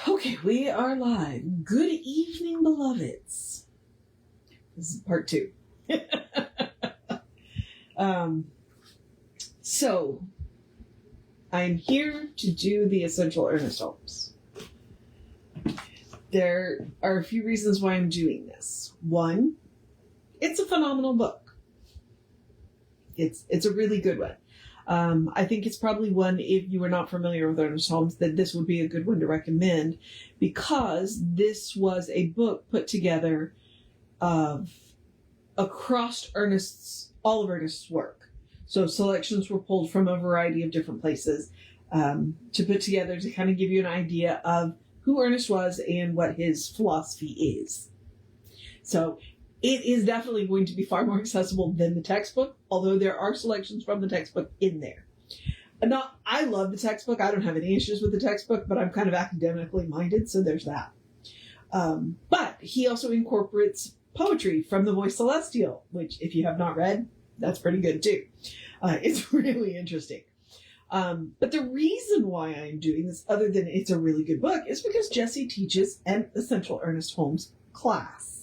Okay, we are live. Good evening, beloveds. This is part 2. So, I'm here to do the Essential Ernest Holmes. There are a few reasons why I'm doing this. One, it's a phenomenal book. It's a really good one. I think it's probably one, if you are not familiar with Ernest Holmes, that this would be a good one to recommend, because this was a book put together across all of Ernest's work. So selections were pulled from a variety of different places to put together to kind of give you an idea of who Ernest was and what his philosophy is. So it is definitely going to be far more accessible than the textbook, although there are selections from the textbook in there. Now, I love the textbook. I don't have any issues with the textbook, but I'm kind of academically minded, so there's that. But he also incorporates poetry from the Voice Celestial, which, if you have not read, that's pretty good too. It's really interesting. But the reason why I'm doing this, other than it's a really good book, is because Jesse teaches an Essential Ernest Holmes class.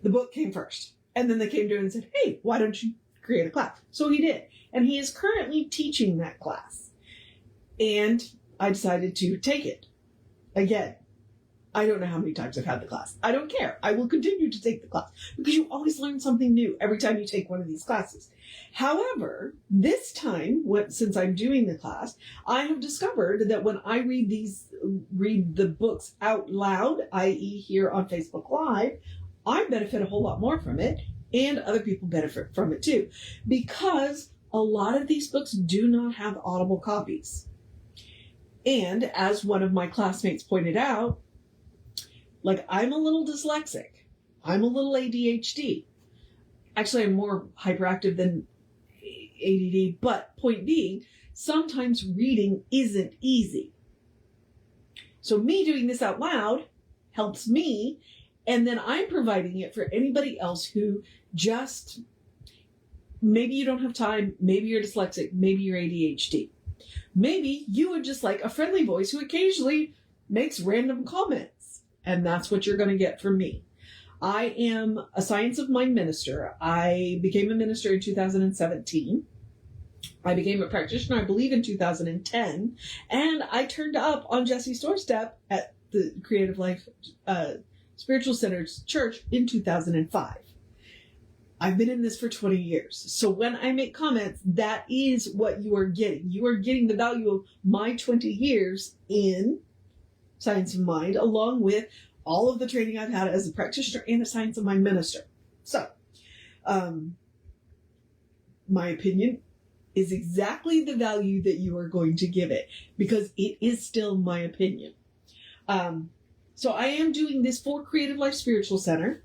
The book came first, and then they came to him and said, hey, why don't you create a class? So he did, and he is currently teaching that class. And I decided to take it. Again, I don't know how many times I've had the class. I don't care. I will continue to take the class, because you always learn something new every time you take one of these classes. However, this time, since I'm doing the class, I have discovered that when I read the books out loud, i.e. here on Facebook Live, I benefit a whole lot more from it, and other people benefit from it too, because a lot of these books do not have audible copies. And as one of my classmates pointed out, like, I'm a little dyslexic. I'm a little ADHD. Actually, I'm more hyperactive than ADD, but point being, sometimes reading isn't easy. So me doing this out loud helps me, and then I'm providing it for anybody else who just, maybe you don't have time, maybe you're dyslexic, maybe you're ADHD. Maybe you would just like a friendly voice who occasionally makes random comments, and that's what you're going to get from me. I am a Science of Mind minister. I became a minister in 2017. I became a practitioner, I believe, in 2010, and I turned up on Jesse's doorstep at the Creative Life Spiritual Center's church in 2005. I've been in this for 20 years. So when I make comments, that is what you are getting. You are getting the value of my 20 years in Science of Mind, along with all of the training I've had as a practitioner and a Science of Mind minister. So, my opinion is exactly the value that you are going to give it, because it is still my opinion. So I am doing this for Creative Life Spiritual Center.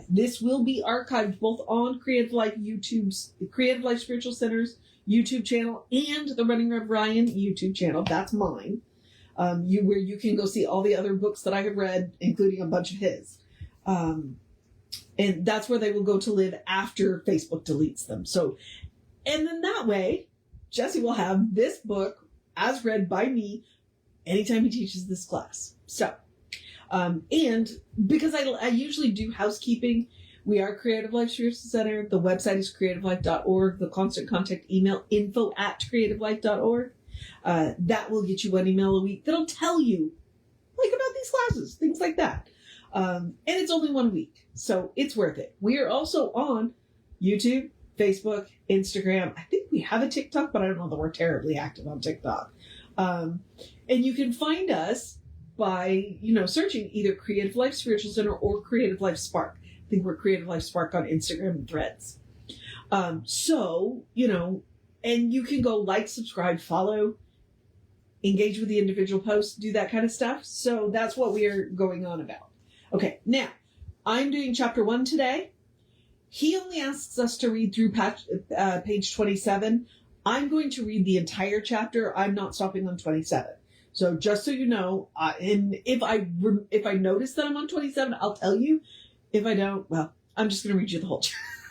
This will be archived both on Creative Life Spiritual Center's YouTube channel and the Running Rev Ryan YouTube channel. That's mine. Where you can go see all the other books that I have read, including a bunch of his. And that's where they will go to live after Facebook deletes them. So, and then that way, Jesse will have this book as read by me anytime he teaches this class. So, and because I usually do housekeeping, we are Creative Life Spiritual Center. The website is creativelife.org. The constant contact email, info@creativelife.org. That will get you one email a week that'll tell you like about these classes, things like that. And it's only 1 week, so it's worth it. We are also on YouTube, Facebook, Instagram. I think we have a TikTok, but I don't know that we're terribly active on TikTok. And you can find us by, searching either Creative Life Spiritual Center or Creative Life Spark. I think we're Creative Life Spark on Instagram and Threads. And you can go like, subscribe, follow, engage with the individual posts, do that kind of stuff. So that's what we are going on about. Okay, now, I'm doing chapter 1 today. He only asks us to read through page 27. I'm going to read the entire chapter. I'm not stopping on 27. So just so you know, and if I notice that I'm on 27, I'll tell you. If I don't, well, I'm just going to read you the whole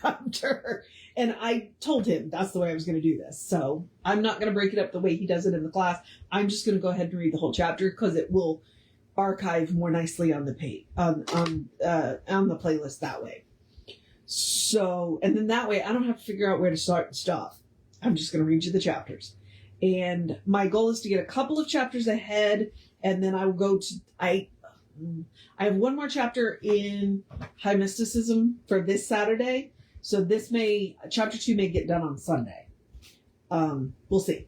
chapter. And I told him that's the way I was going to do this. So I'm not going to break it up the way he does it in the class. I'm just going to go ahead and read the whole chapter because it will archive more nicely on the page, on the playlist that way. So, and then that way I don't have to figure out where to start and stop. I'm just going to read you the chapters. And my goal is to get a couple of chapters ahead, and then I will go to, I have one more chapter in High Mysticism for this Saturday. So chapter 2 may get done on Sunday. We'll see.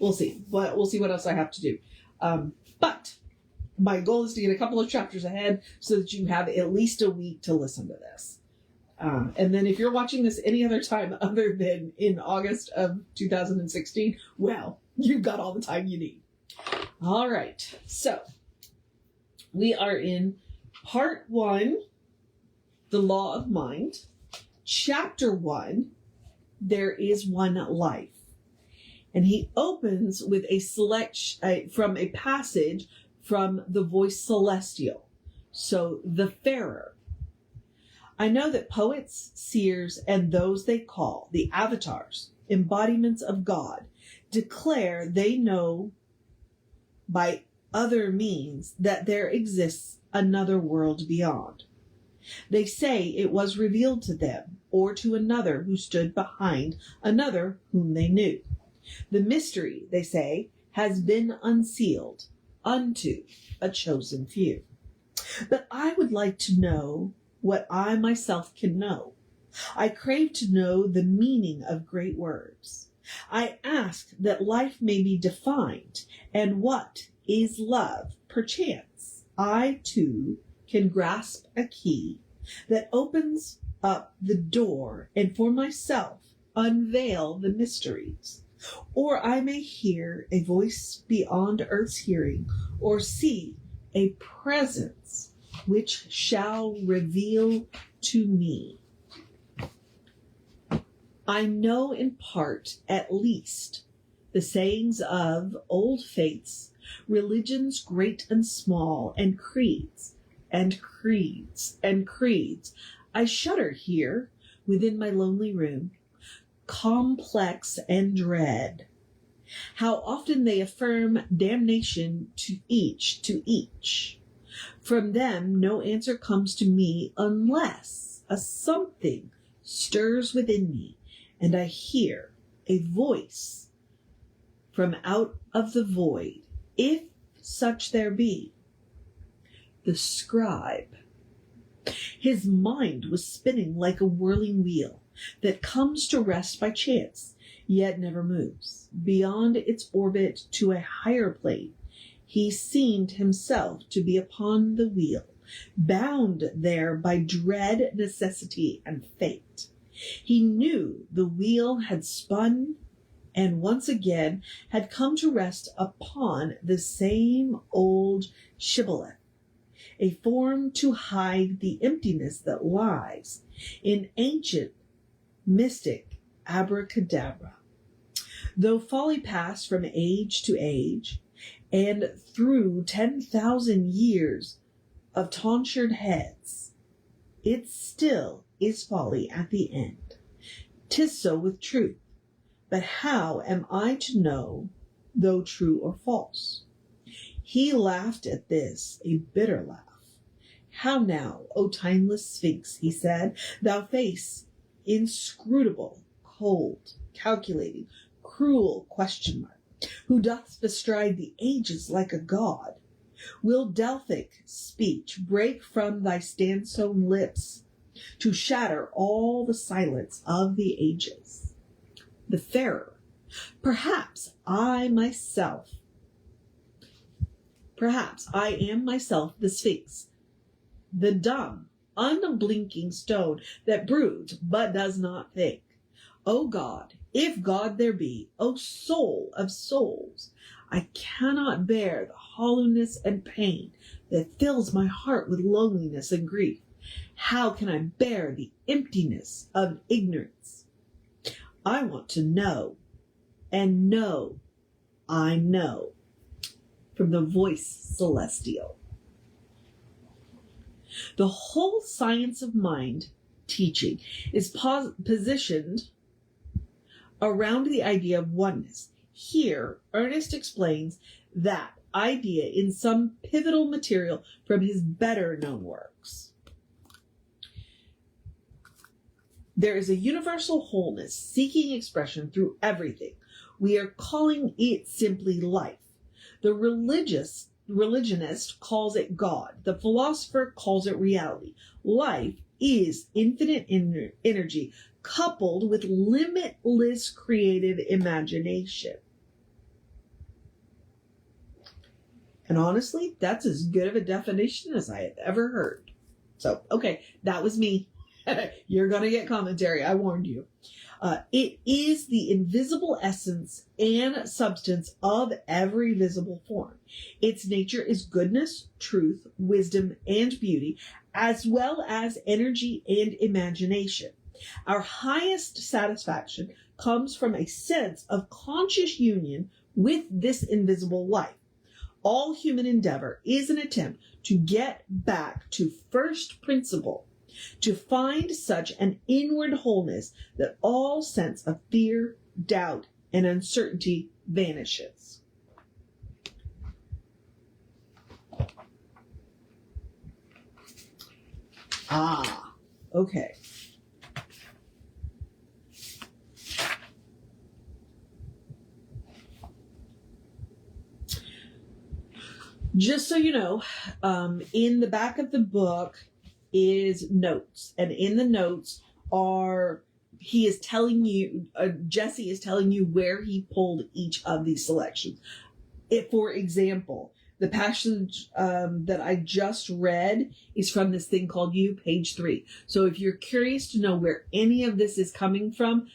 But we'll see what else I have to do. But my goal is to get a couple of chapters ahead so that you have at least a week to listen to this. And then if you're watching this any other time other than in August of 2016, well, you've got all the time you need. All right. So we are in part 1, The Law of Mind. Chapter 1, There is One Life. And he opens with a selection from a passage from the voice celestial. So the Farer. I know that poets, seers, and those they call the avatars, embodiments of God, declare they know by other means that there exists another world beyond. They say it was revealed to them or to another who stood behind another whom they knew. The mystery, they say, has been unsealed unto a chosen few. But I would like to know what I myself can know. I crave to know the meaning of great words. I ask that life may be defined, and what is love? Perchance I too can grasp a key that opens up the door and for myself unveil the mysteries. Or I may hear a voice beyond earth's hearing, or see a presence which shall reveal to me. I know in part, at least, the sayings of old faiths, religions great and small, and creeds, and creeds, and creeds. I shudder here within my lonely room, complex and dread. How often they affirm damnation to each. From them no answer comes to me unless a something stirs within me, and I hear a voice from out of the void, if such there be. The scribe. His mind was spinning like a whirling wheel that comes to rest by chance, yet never moves. Beyond its orbit to a higher plane, he seemed himself to be upon the wheel, bound there by dread necessity and fate. He knew the wheel had spun and once again had come to rest upon the same old shibboleth, a form to hide the emptiness that lies in ancient mystic abracadabra. Though folly passed from age to age, and through 10,000 years of tonsured heads, it still is folly at the end. 'Tis so with truth. But how am I to know, though true or false? He laughed at this, a bitter laugh. How now, O timeless Sphinx, he said, thou face inscrutable, cold, calculating, cruel question mark, who doth bestride the ages like a god. Will Delphic speech break from thy sandstone lips to shatter all the silence of the ages? The Farer. Perhaps I am myself the Sphinx, the dumb, unblinking stone that broods but does not think. O God, if God there be, O soul of souls, I cannot bear the hollowness and pain that fills my heart with loneliness and grief. How can I bear the emptiness of ignorance? I want to know, and know I know. From the voice celestial. The whole science of mind teaching is positioned around the idea of oneness. Here, Ernest explains that idea in some pivotal material from his better known works. There is a universal wholeness seeking expression through everything. We are calling it simply life. The religionist calls it God. The philosopher calls it reality. Life is infinite energy coupled with limitless creative imagination. And honestly, that's as good of a definition as I have ever heard. So, okay, that was me. You're going to get commentary. I warned you. It is the invisible essence and substance of every visible form. Its nature is goodness, truth, wisdom, and beauty, as well as energy and imagination. Our highest satisfaction comes from a sense of conscious union with this invisible life. All human endeavor is an attempt to get back to first principle, to find such an inward wholeness that all sense of fear, doubt, and uncertainty vanishes. Okay. Just so you know, in the back of the book is notes, and in the notes Jesse is telling you where he pulled each of these selections. For example, the passage that I just read is from this thing called You, page 3. So if you're curious to know where any of this is coming from,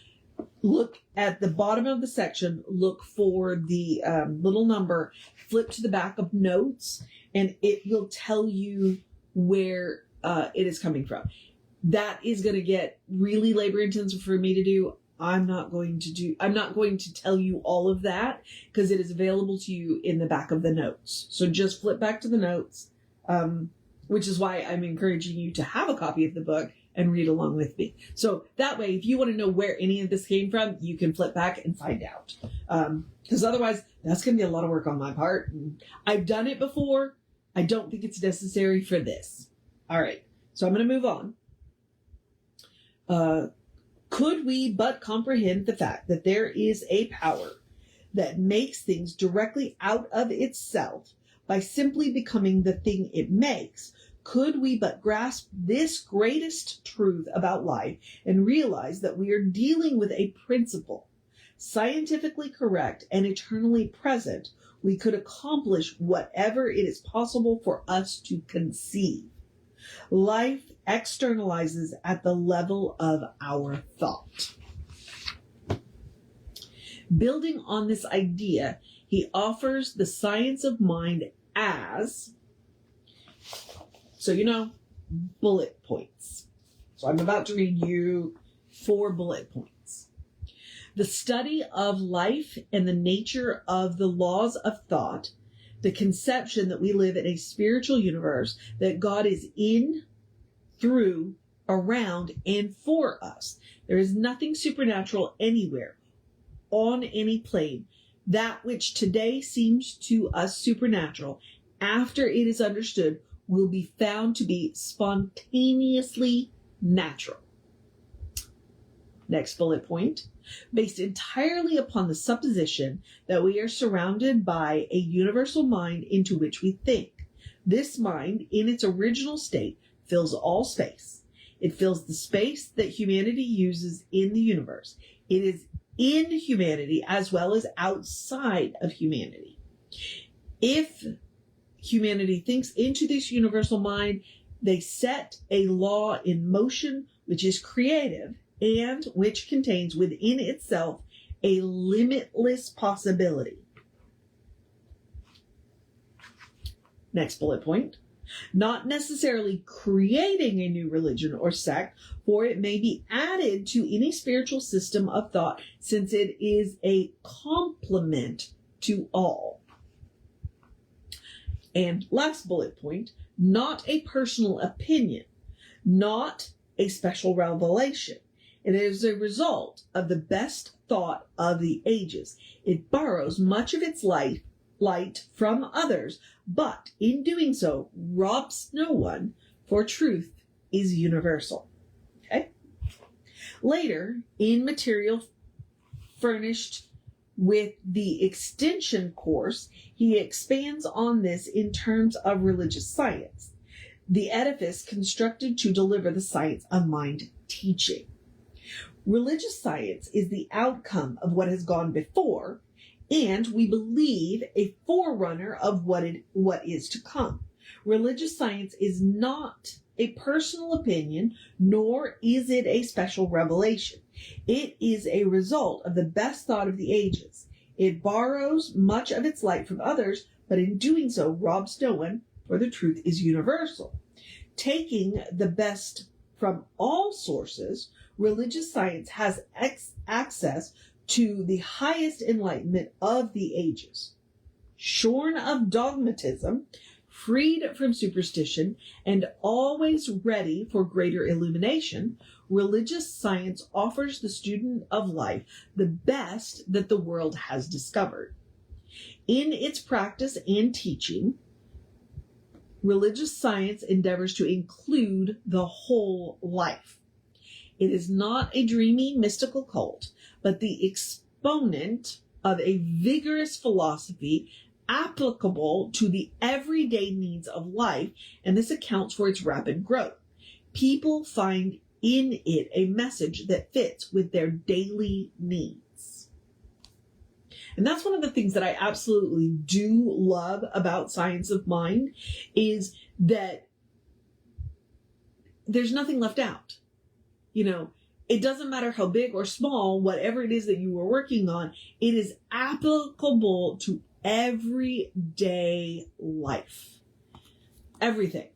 look at the bottom of the section, look for the little number, flip to the back of notes, and it will tell you where it is coming from. That is going to get really labor intensive for me to do. I'm not going to tell you all of that because it is available to you in the back of the notes. So just flip back to the notes, which is why I'm encouraging you to have a copy of the book and read along with me. So that way, if you want to know where any of this came from, you can flip back and find out. Because otherwise, that's going to be a lot of work on my part. And I've done it before. I don't think it's necessary for this. All right. So I'm going to move on. Could we but comprehend the fact that there is a power that makes things directly out of itself by simply becoming the thing it makes, could we but grasp this greatest truth about life and realize that we are dealing with a principle, scientifically correct and eternally present, we could accomplish whatever it is possible for us to conceive. Life externalizes at the level of our thought. Building on this idea, he offers the science of mind as, bullet points. So I'm about to read you 4 bullet points. The study of life and the nature of the laws of thought, the conception that we live in a spiritual universe, that God is in, through, around, and for us. There is nothing supernatural anywhere, on any plane. That which today seems to us supernatural, after it is understood, will be found to be spontaneously natural. Next bullet point. Based entirely upon the supposition that we are surrounded by a universal mind into which we think. This mind, in its original state, fills all space. It fills the space that humanity uses in the universe. It is in humanity as well as outside of humanity. If humanity thinks into this universal mind, they set a law in motion which is creative and which contains within itself a limitless possibility. Next bullet point. Not necessarily creating a new religion or sect, for it may be added to any spiritual system of thought, since it is a complement to all. And last bullet point, not a personal opinion, not a special revelation. It is a result of the best thought of the ages. It borrows much of its light from others, but in doing so robs no one, for truth is universal. Okay? Later, in material furnished with the extension course, he expands on this in terms of religious science, the edifice constructed to deliver the science of mind teaching. Religious science is the outcome of what has gone before, and we believe a forerunner of what is to come. Religious science is not a personal opinion, nor is it a special revelation. It is a result of the best thought of the ages. It borrows much of its light from others, but in doing so robs no one, for the truth is universal. Taking the best from all sources, religious science has access to the highest enlightenment of the ages. Shorn of dogmatism, freed from superstition, and always ready for greater illumination, religious science offers the student of life the best that the world has discovered. In its practice and teaching, religious science endeavors to include the whole life. It is not a dreamy mystical cult, but the exponent of a vigorous philosophy applicable to the everyday needs of life, and this accounts for its rapid growth. People find in it a message that fits with their daily needs. And that's one of the things that I absolutely do love about Science of Mind, is that there's nothing left out. You know, it doesn't matter how big or small, whatever it is that you were working on, it is applicable to everyday life. Everything.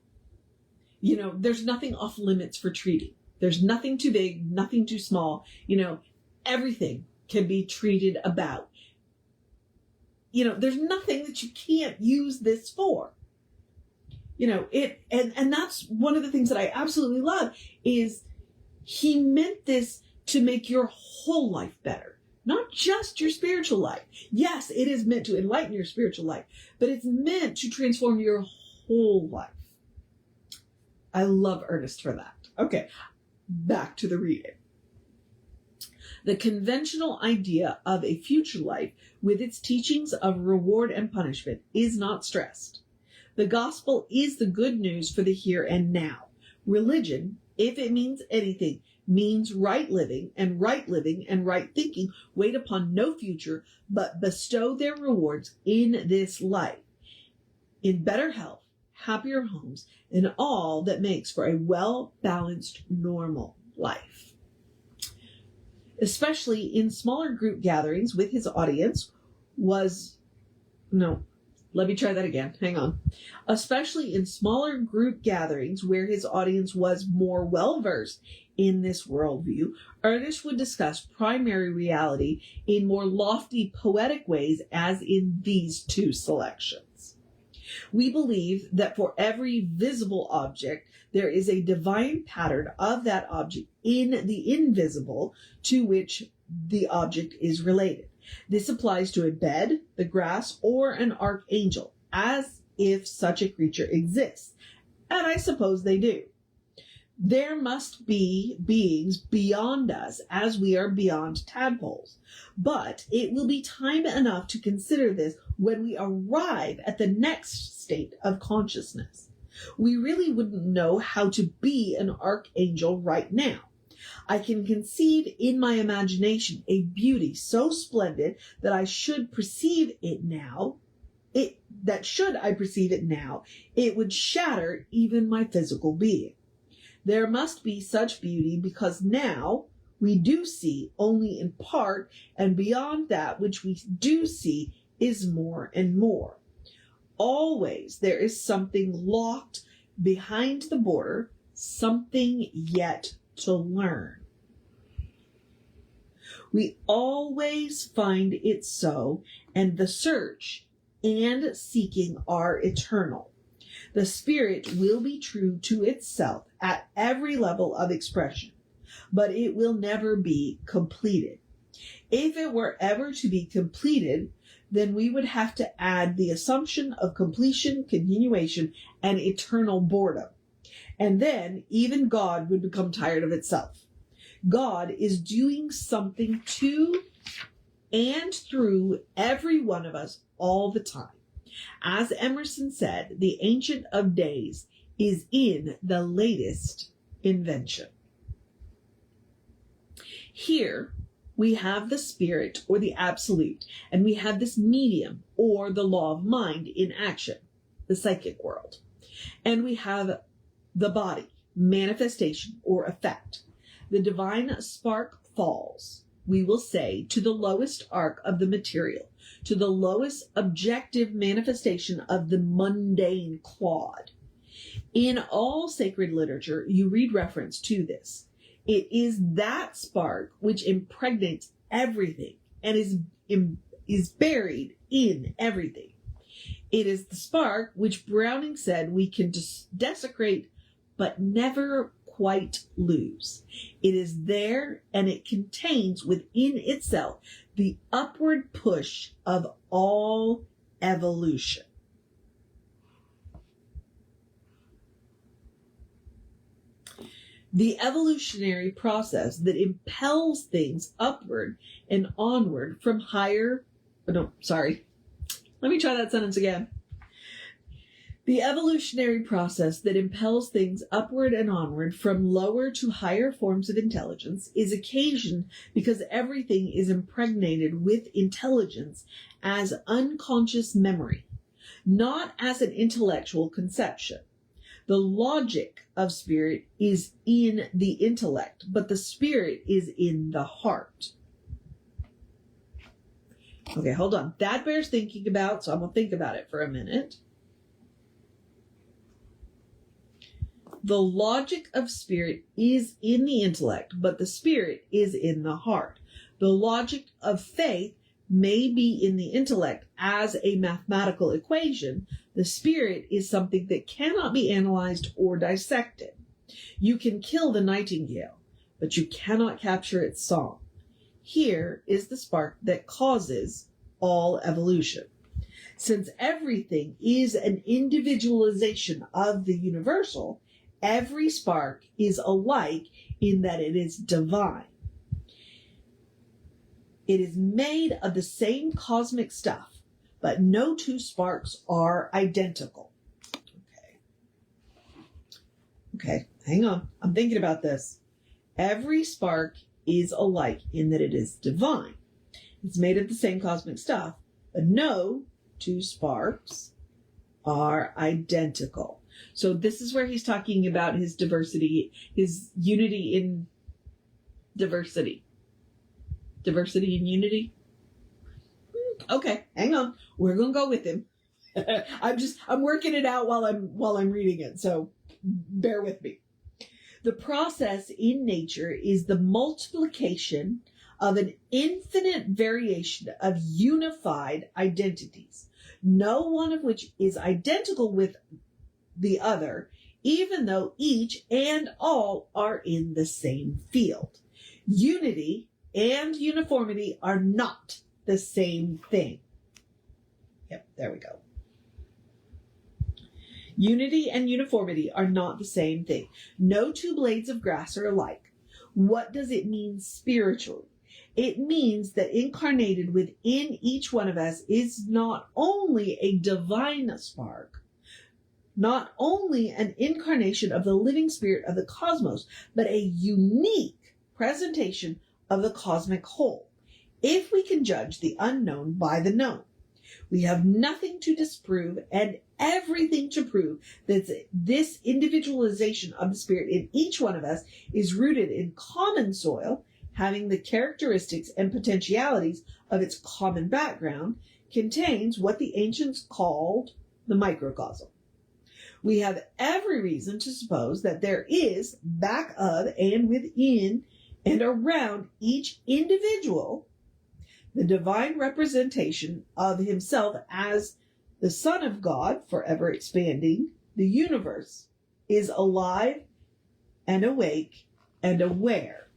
You know, there's nothing off limits for treating. There's nothing too big, nothing too small. You know, everything can be treated about. You know, there's nothing that you can't use this for. You know, and that's one of the things that I absolutely love, is he meant this to make your whole life better, not just your spiritual life. Yes, it is meant to enlighten your spiritual life, but it's meant to transform your whole life. I love Ernest for that. Okay, back to the reading. The conventional idea of a future life with its teachings of reward and punishment is not stressed. The gospel is the good news for the here and now. Religion, if it means anything, means right living and right thinking wait upon no future, but bestow their rewards in this life, in better health, happier homes, and all that makes for a well-balanced, normal life. Especially in smaller group gatherings with his audience Especially in smaller group gatherings where his audience was more well-versed in this worldview, Ernest would discuss primary reality in more lofty, poetic ways, as in these two selections. We believe that for every visible object, there is a divine pattern of that object in the invisible to which the object is related. This applies to a bed, the grass, or an archangel, as if such a creature exists. And I suppose they do. There must be beings beyond us as we are beyond tadpoles. But it will be time enough to consider this when we arrive at the next state of consciousness. We really wouldn't know how to be an archangel right now. I can conceive in my imagination a beauty so splendid that should I perceive it now, it would shatter even my physical being. There must be such beauty because now we do see only in part, and beyond that which we do see is more and more. Always there is something locked behind the border, something yet to learn. We always find it so, and the search and seeking are eternal. The spirit will be true to itself at every level of expression, but it will never be completed. If it were ever to be completed, then we would have to add the assumption of completion, continuation, and eternal boredom. And then even God would become tired of itself. God is doing something to and through every one of us all the time. As Emerson said, the Ancient of Days is in the latest invention. Here we have the spirit or the absolute, and we have this medium or the law of mind in action, the psychic world. And we have the body, manifestation or effect. The divine spark falls, we will say, to the lowest arc of the material, to the lowest objective manifestation of the mundane clod. In all sacred literature, you read reference to this. It is that spark which impregnates everything and is buried in everything. It is the spark which Browning said we can desecrate but never quite lose. It is there, and it contains within itself the upward push of all evolution. The evolutionary process that impels things upward and onward from higher... Let me try that sentence again. The evolutionary process that impels things upward and onward from lower to higher forms of intelligence is occasioned because everything is impregnated with intelligence as unconscious memory, not as an intellectual conception. The logic of spirit is in the intellect, but the spirit is in the heart. Okay, hold on. That bears thinking about, so I'm going to think about it for a minute. The logic of spirit is in the intellect, but the spirit is in the heart. The logic of faith may be in the intellect as a mathematical equation. The spirit is something that cannot be analyzed or dissected. You can kill the nightingale, but you cannot capture its song. Here is the spark that causes all evolution. Since everything is an individualization of the universal, every spark is alike in that it is divine. It is made of the same cosmic stuff, but no two sparks are identical. Okay, hang on. I'm thinking about this. Every spark is alike in that it is divine. It's made of the same cosmic stuff, but no two sparks are identical. So this is where he's talking about his diversity, his unity in diversity. Diversity in unity? Okay, hang on. We're going to go with him. I'm working it out while I'm reading it, so bear with me. The process in nature is the multiplication of an infinite variation of unified identities, no one of which is identical with the other, even though each and all are in the same field. Unity and uniformity are not the same thing. Yep, there we go. Unity and uniformity are not the same thing. No two blades of grass are alike. What does it mean spiritually? It means that incarnated within each one of us is not only a divine spark, not only an incarnation of the living spirit of the cosmos, but a unique presentation of the cosmic whole. If we can judge the unknown by the known, we have nothing to disprove and everything to prove that this individualization of the spirit in each one of us is rooted in common soil, having the characteristics and potentialities of its common background, contains what the ancients called the microcosm. We have every reason to suppose that there is, back of and within and around each individual, the divine representation of himself as the Son of God, forever expanding The universe is alive and awake and aware.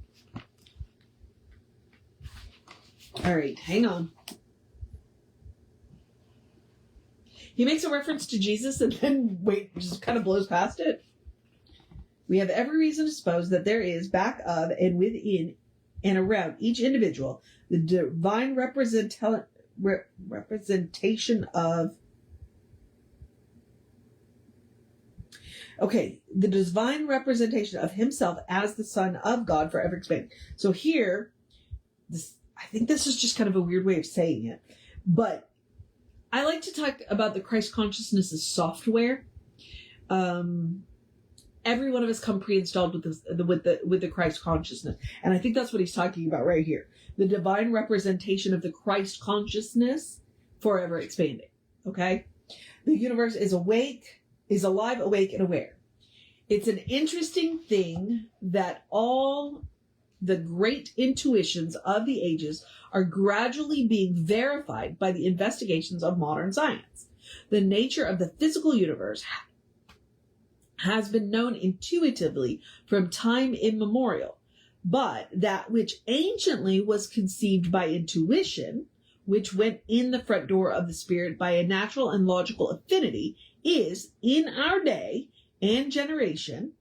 All right, hang on. He makes a reference to Jesus and then, just kind of blows past it. We have every reason to suppose that there is, back of and within and around each individual, the divine representation of... the divine representation of himself as the Son of God forever expanding. So here, I think this is just kind of a weird way of saying it, but I like to talk about the Christ consciousness as software. Every one of us come pre-installed with the Christ consciousness, and I think that's what he's talking about right here. The divine representation of the Christ consciousness forever expanding. Okay, the universe is alive, awake, and aware. It's an interesting thing that all the great intuitions of the ages are gradually being verified by the investigations of modern science. The nature of the physical universe has been known intuitively from time immemorial, but that which anciently was conceived by intuition, which went in the front door of the spirit by a natural and logical affinity, is, in our day and generation,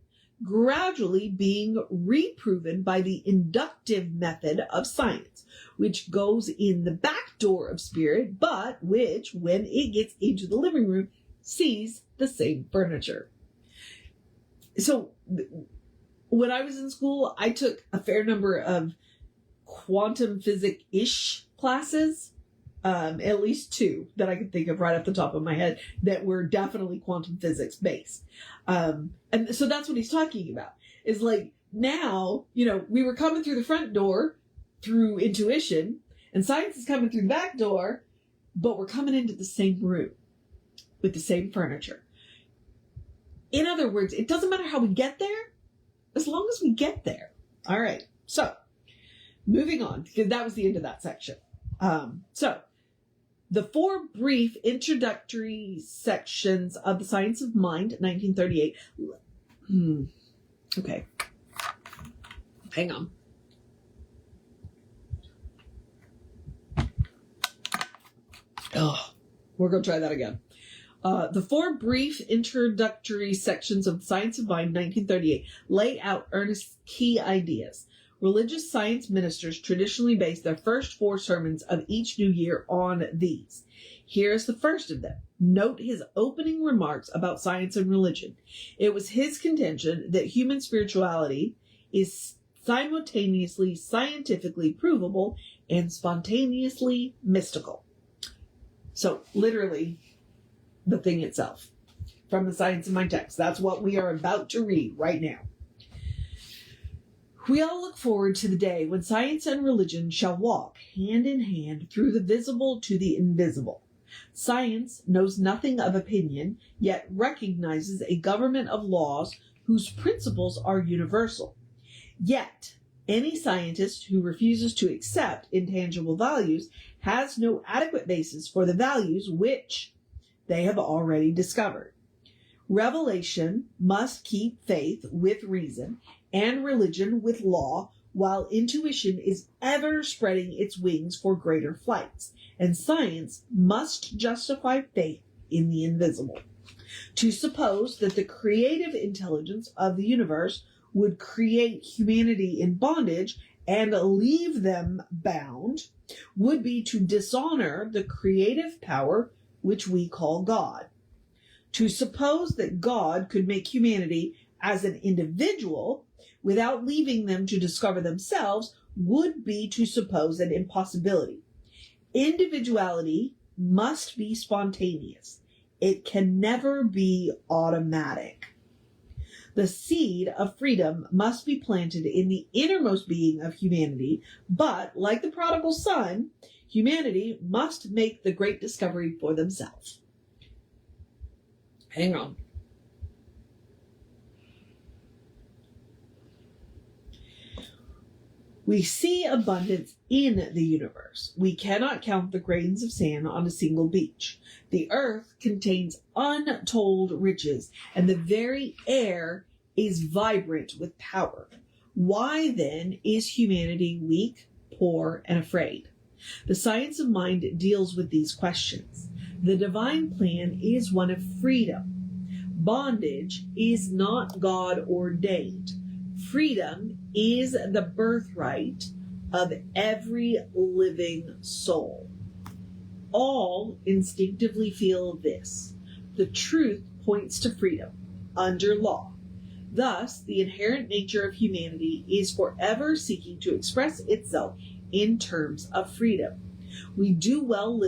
gradually being reproven by the inductive method of science, which goes in the back door of spirit, but which, when it gets into the living room, sees the same furniture. So when I was in school, I took a fair number of quantum physics-ish classes, at least two that I could think of right off the top of my head that were definitely quantum physics based. And so that's what he's talking about, is like, now, we were coming through the front door through intuition, and science is coming through the back door, but we're coming into the same room with the same furniture. In other words, it doesn't matter how we get there, as long as we get there. All right. So moving on, because that was the end of that section. So the 4 brief introductory sections of The Science of Mind, 1938. Okay. Hang on. Oh, we're going to try that again. The 4 brief introductory sections of The Science of Mind, 1938, lay out Ernest's key ideas. Religious science ministers traditionally base their first 4 sermons of each new year on these. Here is the first of them. Note his opening remarks about science and religion. It was his contention that human spirituality is simultaneously scientifically provable and spontaneously mystical. So, literally, the thing itself from The Science of Mind text. That's what we are about to read right now. We all look forward to the day when science and religion shall walk hand in hand through the visible to the invisible. Science knows nothing of opinion, yet recognizes a government of laws whose principles are universal. Yet, any scientist who refuses to accept intangible values has no adequate basis for the values which they have already discovered. Revelation must keep faith with reason and religion with law, while intuition is ever spreading its wings for greater flights, and science must justify faith in the invisible. To suppose that the creative intelligence of the universe would create humanity in bondage and leave them bound would be to dishonor the creative power which we call God. To suppose that God could make humanity as an individual without leaving them to discover themselves would be to suppose an impossibility. Individuality must be spontaneous. It can never be automatic. The seed of freedom must be planted in the innermost being of humanity, but, like the prodigal son, humanity must make the great discovery for themselves. Hang on. We see abundance in the universe. We cannot count the grains of sand on a single beach. The earth contains untold riches, and the very air is vibrant with power. Why then is humanity weak, poor, and afraid? The science of mind deals with these questions. The divine plan is one of freedom. Bondage is not God ordained. Freedom is the birthright of every living soul. All instinctively feel this. The truth points to freedom under law. Thus, the inherent nature of humanity is forever seeking to express itself in terms of freedom. We do well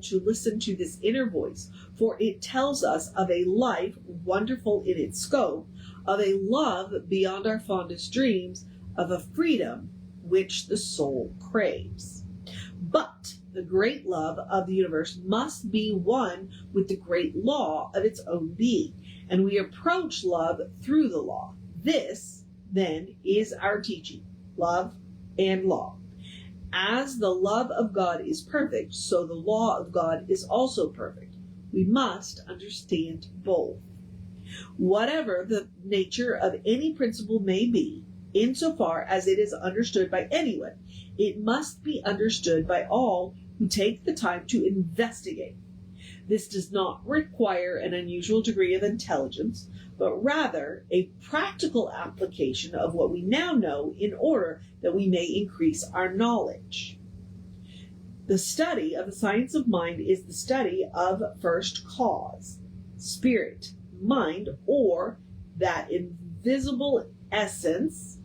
to listen to this inner voice, for it tells us of a life wonderful in its scope, of a love beyond our fondest dreams, of a freedom which the soul craves. But the great love of the universe must be one with the great law of its own being, and we approach love through the law. This, then, is our teaching, love and law. As the love of God is perfect, so the law of God is also perfect. We must understand both. Whatever the nature of any principle may be, insofar as it is understood by anyone, it must be understood by all who take the time to investigate. This does not require an unusual degree of intelligence, but rather a practical application of what we now know in order that we may increase our knowledge. The study of the science of mind is the study of first cause, spirit, mind, or that invisible essence,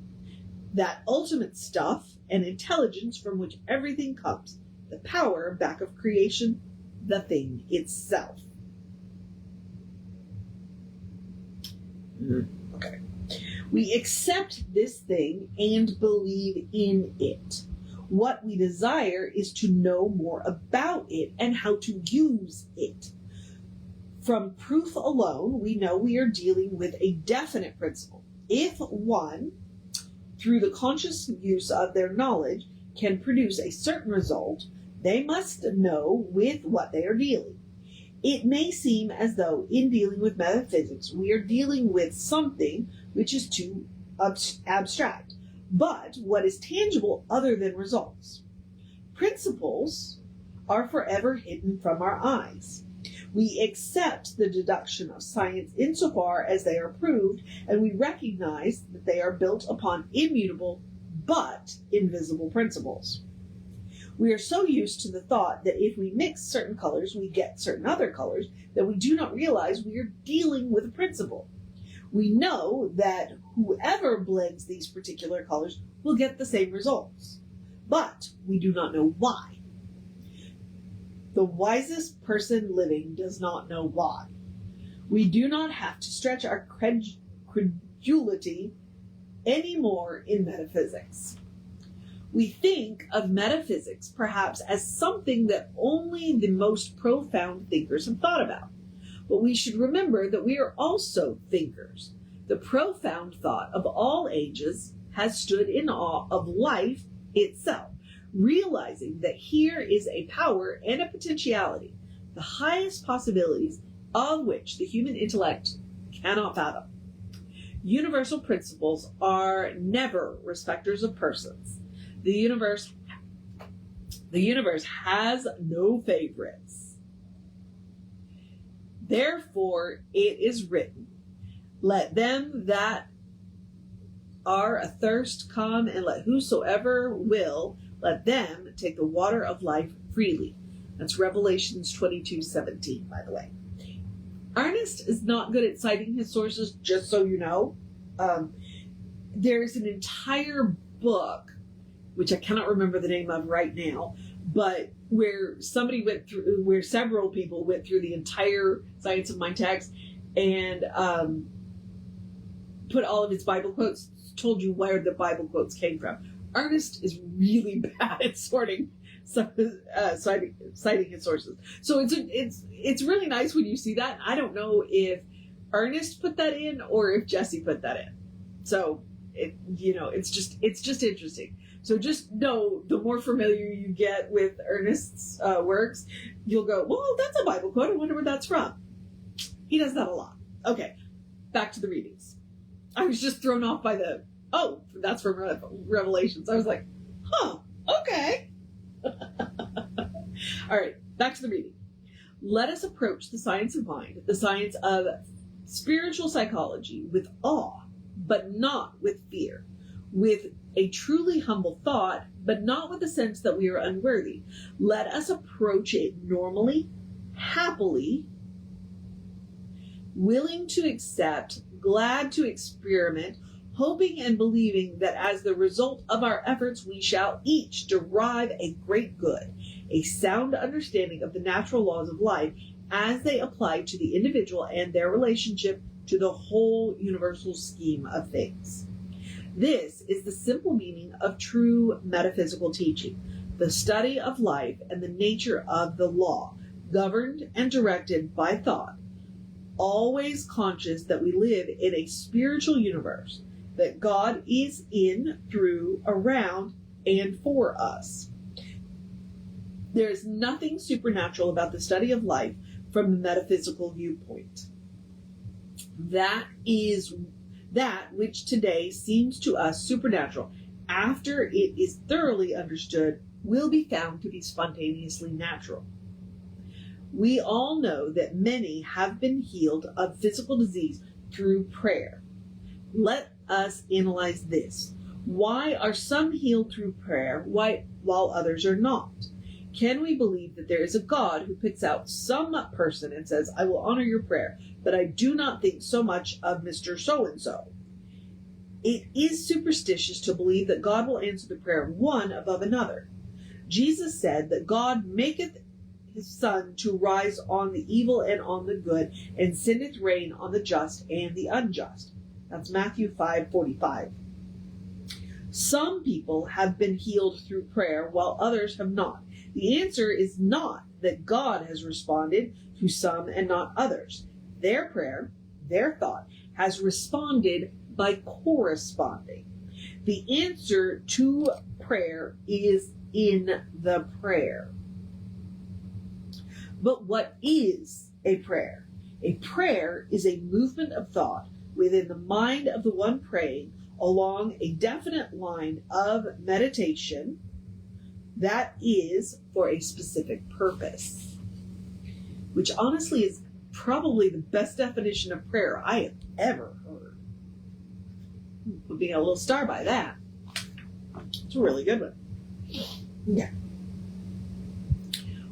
that ultimate stuff and intelligence from which everything comes, the power back of creation, the thing itself. Okay. We accept this thing and believe in it. What we desire is to know more about it and how to use it. From proof alone, we know we are dealing with a definite principle. If one, through the conscious use of their knowledge, can produce a certain result, they must know with what they are dealing. It may seem as though in dealing with metaphysics, we are dealing with something which is too abstract. But what is tangible other than results? Principles are forever hidden from our eyes. We accept the deduction of science insofar as they are proved, and we recognize that they are built upon immutable but invisible principles. We are so used to the thought that if we mix certain colors, we get certain other colors, that we do not realize we are dealing with a principle. We know that whoever blends these particular colors will get the same results, but we do not know why. The wisest person living does not know why. We do not have to stretch our credulity anymore in metaphysics. We think of metaphysics perhaps as something that only the most profound thinkers have thought about. But we should remember that we are also thinkers. The profound thought of all ages has stood in awe of life itself, realizing that here is a power and a potentiality, the highest possibilities of which the human intellect cannot fathom. Universal principles are never respecters of persons. The universe has no favorites. Therefore, it is written, let them that are athirst come, and let whosoever will, let them take the water of life freely. That's Revelations 22:17, by the way. Ernest is not good at citing his sources, just so you know. There's an entire book, which I cannot remember the name of right now, but where several people went through the entire Science of Mind text and put all of its Bible quotes, told you where the Bible quotes came from. Ernest is really bad at citing his sources. So it's really nice when you see that. I don't know if Ernest put that in or if Jesse put that in. So it's just interesting. So just know, the more familiar you get with Ernest's works, you'll go, well, that's a Bible quote. I wonder where that's from. He does that a lot. Okay, back to the readings. I was just thrown off by that's from Revelations. I was like, huh, okay. All right, back to the reading. Let us approach the science of mind, the science of spiritual psychology, with awe, but not with fear, with a truly humble thought, but not with the sense that we are unworthy. Let us approach it normally, happily, willing to accept, glad to experiment, hoping and believing that as the result of our efforts we shall each derive a great good, a sound understanding of the natural laws of life as they apply to the individual and their relationship to the whole universal scheme of things. This is the simple meaning of true metaphysical teaching, the study of life and the nature of the law, governed and directed by thought, always conscious that we live in a spiritual universe, that God is in, through, around, and for us. There is nothing supernatural about the study of life from the metaphysical viewpoint. That is that which today seems to us supernatural, after it is thoroughly understood, will be found to be spontaneously natural. We all know that many have been healed of physical disease through prayer. Let us analyze this. Why are some healed through prayer while others are not? Can we believe that there is a God who picks out some person and says, I will honor your prayer, but I do not think so much of Mr. So-and-so? It is superstitious to believe that God will answer the prayer of one above another. Jesus said that God maketh his sun to rise on the evil and on the good, and sendeth rain on the just and the unjust. That's Matthew 5:45. Some people have been healed through prayer while others have not. The answer is not that God has responded to some and not others. Their prayer, their thought, has responded by corresponding. The answer to prayer is in the prayer. But what is a prayer? A prayer is a movement of thought within the mind of the one praying along a definite line of meditation that is for a specific purpose, which honestly is probably the best definition of prayer I have ever heard. Put me a little star by that. It's a really good one. Yeah.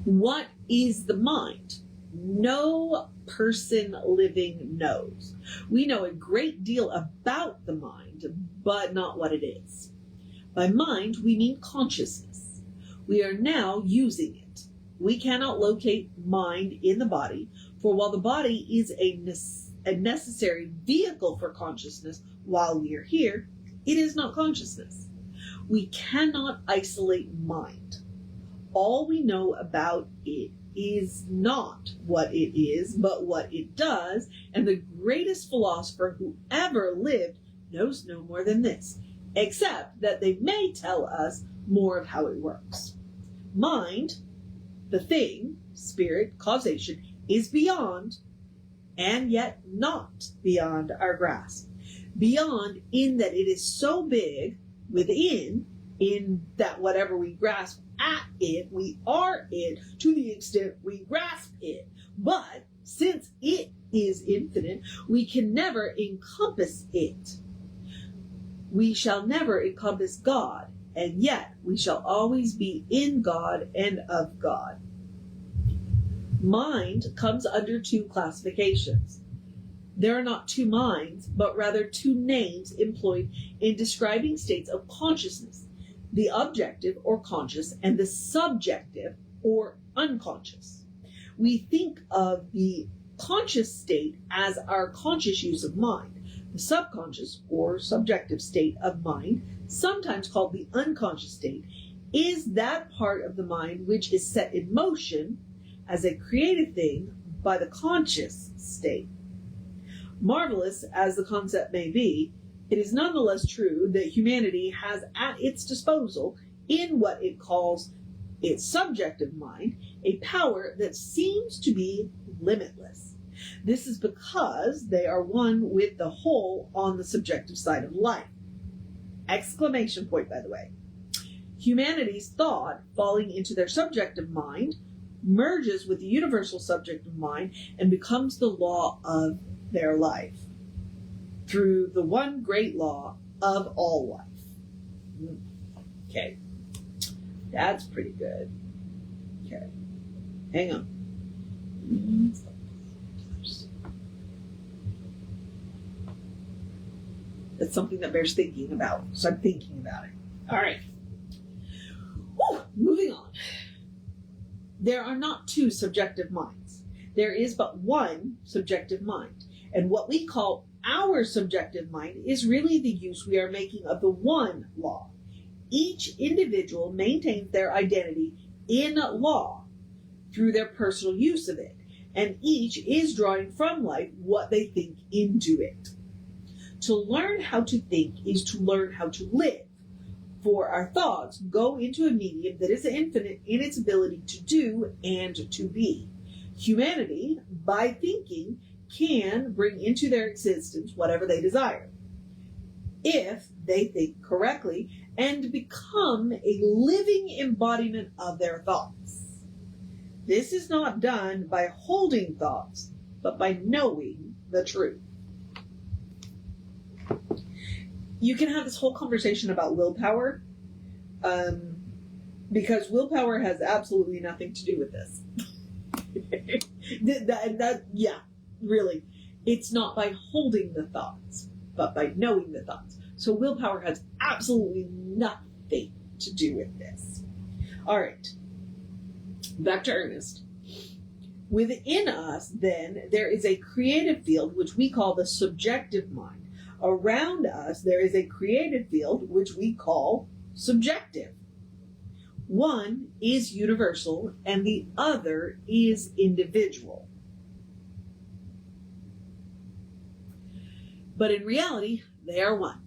What is the mind? No person living knows. We know a great deal about the mind, but not what it is. By mind, we mean consciousness. We are now using it. We cannot locate mind in the body, for while the body is a necessary vehicle for consciousness while we are here, it is not consciousness. We cannot isolate mind. All we know about it is not what it is, but what it does, and the greatest philosopher who ever lived knows no more than this, except that they may tell us more of how it works. Mind, the thing, spirit, causation, is beyond, and yet not beyond our grasp. Beyond in that it is so big, within, in that whatever we grasp at it, we are it to the extent we grasp it. But since it is infinite, we can never encompass it. We shall never encompass God, and yet we shall always be in God and of God. Mind comes under two classifications. There are not two minds, but rather two names employed in describing states of consciousness: the objective or conscious and the subjective or unconscious. We think of the conscious state as our conscious use of mind. The subconscious or subjective state of mind, sometimes called the unconscious state, is that part of the mind which is set in motion as a creative thing by the conscious state. Marvelous as the concept may be, It is nonetheless true that humanity has at its disposal, in what it calls its subjective mind, a power that seems to be limitless. This is because they are one with the whole on the subjective side of life. Exclamation point, by the way. Humanity's thought, falling into their subjective mind, merges with the universal subjective mind and becomes the law of their life through the one great law of all life. Okay. That's pretty good. Okay. Hang on. That's something that bears thinking about. So I'm thinking about it. All right. Woo, moving on. There are not two subjective minds. There is but one subjective mind. And what we call our subjective mind is really the use we are making of the one law. Each individual maintains their identity in law through their personal use of it, and each is drawing from life what they think into it. To learn how to think is to learn how to live, for our thoughts go into a medium that is infinite in its ability to do and to be. Humanity, by thinking, can bring into their existence whatever they desire, if they think correctly and become a living embodiment of their thoughts. This is not done by holding thoughts, but by knowing the truth. You can have this whole conversation about willpower, because willpower has absolutely nothing to do with this. Yeah, really. It's not by holding the thoughts, but by knowing the thoughts. So willpower has absolutely nothing to do with this. All right. Back to Ernest. Within us, then, there is a creative field which we call the subjective mind. Around us, there is a creative field which we call subjective. One is universal and the other is individual. But in reality, they are one.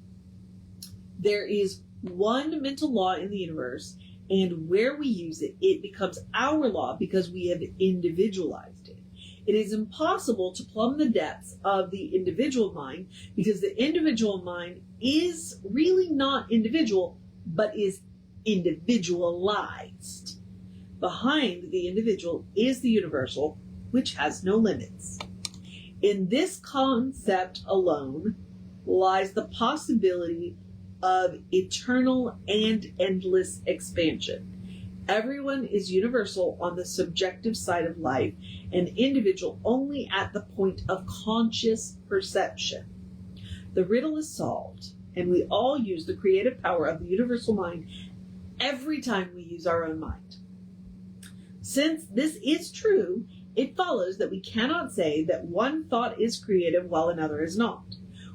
There is one mental law in the universe, and where we use it, it becomes our law because we have individualized it. It is impossible to plumb the depths of the individual mind because the individual mind is really not individual, but is individualized. Behind the individual is the universal, which has no limits. In this concept alone lies the possibility of eternal and endless expansion. Everyone is universal on the subjective side of life and individual only at the point of conscious perception. The riddle is solved, and we all use the creative power of the universal mind every time we use our own mind. Since this is true, it follows that we cannot say that one thought is creative while another is not.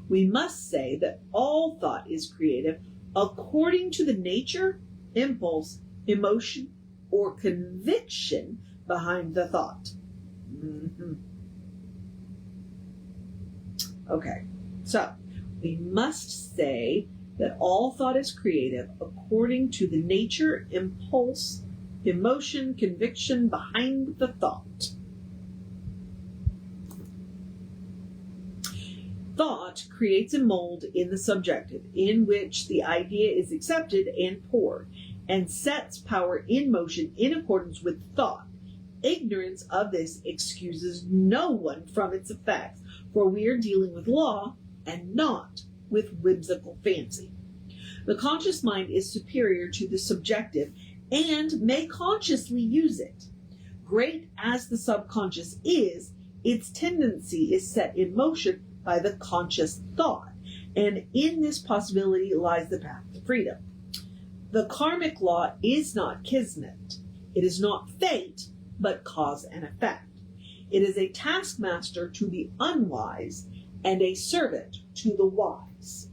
We must say that all thought is creative according to the nature, impulse, emotion, or conviction behind the thought. Okay, so we must say that all thought is creative according to the nature, impulse, emotion, conviction behind the thought. Thought creates a mold in the subjective in which the idea is accepted and poured, and sets power in motion in accordance with thought. Ignorance of this excuses no one from its effects, for we are dealing with law and not with whimsical fancy. The conscious mind is superior to the subjective and may consciously use it. Great as the subconscious is, its tendency is set in motion by the conscious thought, and in this possibility lies the path to freedom. The karmic law is not kismet. It is not fate, but cause and effect. It is a taskmaster to the unwise and a servant to the wise.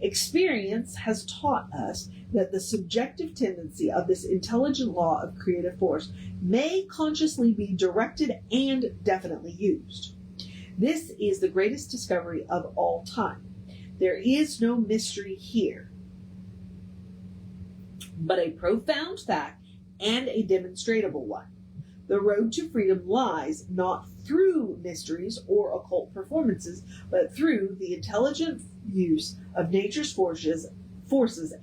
Experience has taught us that the subjective tendency of this intelligent law of creative force may consciously be directed and definitely used. This is the greatest discovery of all time. There is no mystery here, but a profound fact and a demonstrable one. The road to freedom lies not through mysteries or occult performances, but through the intelligent use of nature's forces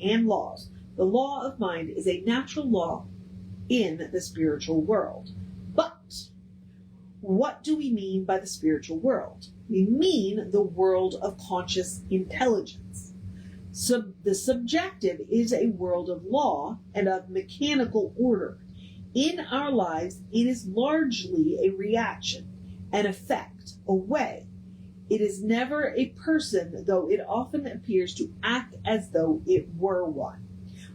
and laws. The law of mind is a natural law in the spiritual world. But what do we mean by the spiritual world? We mean the world of conscious intelligence. The subjective is a world of law and of mechanical order. In our lives, it is largely a reaction, an effect, a way. It is never a person, though it often appears to act as though it were one.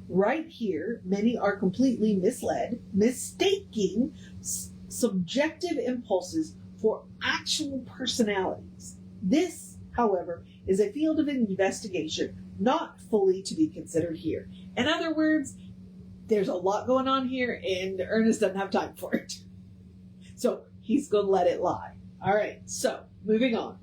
Right here, many are completely misled, mistaking subjective impulses for actual personalities. This, however, is a field of investigation not fully to be considered here. In other words, there's a lot going on here, and Ernest doesn't have time for it. So he's going to let it lie. All right, so moving on.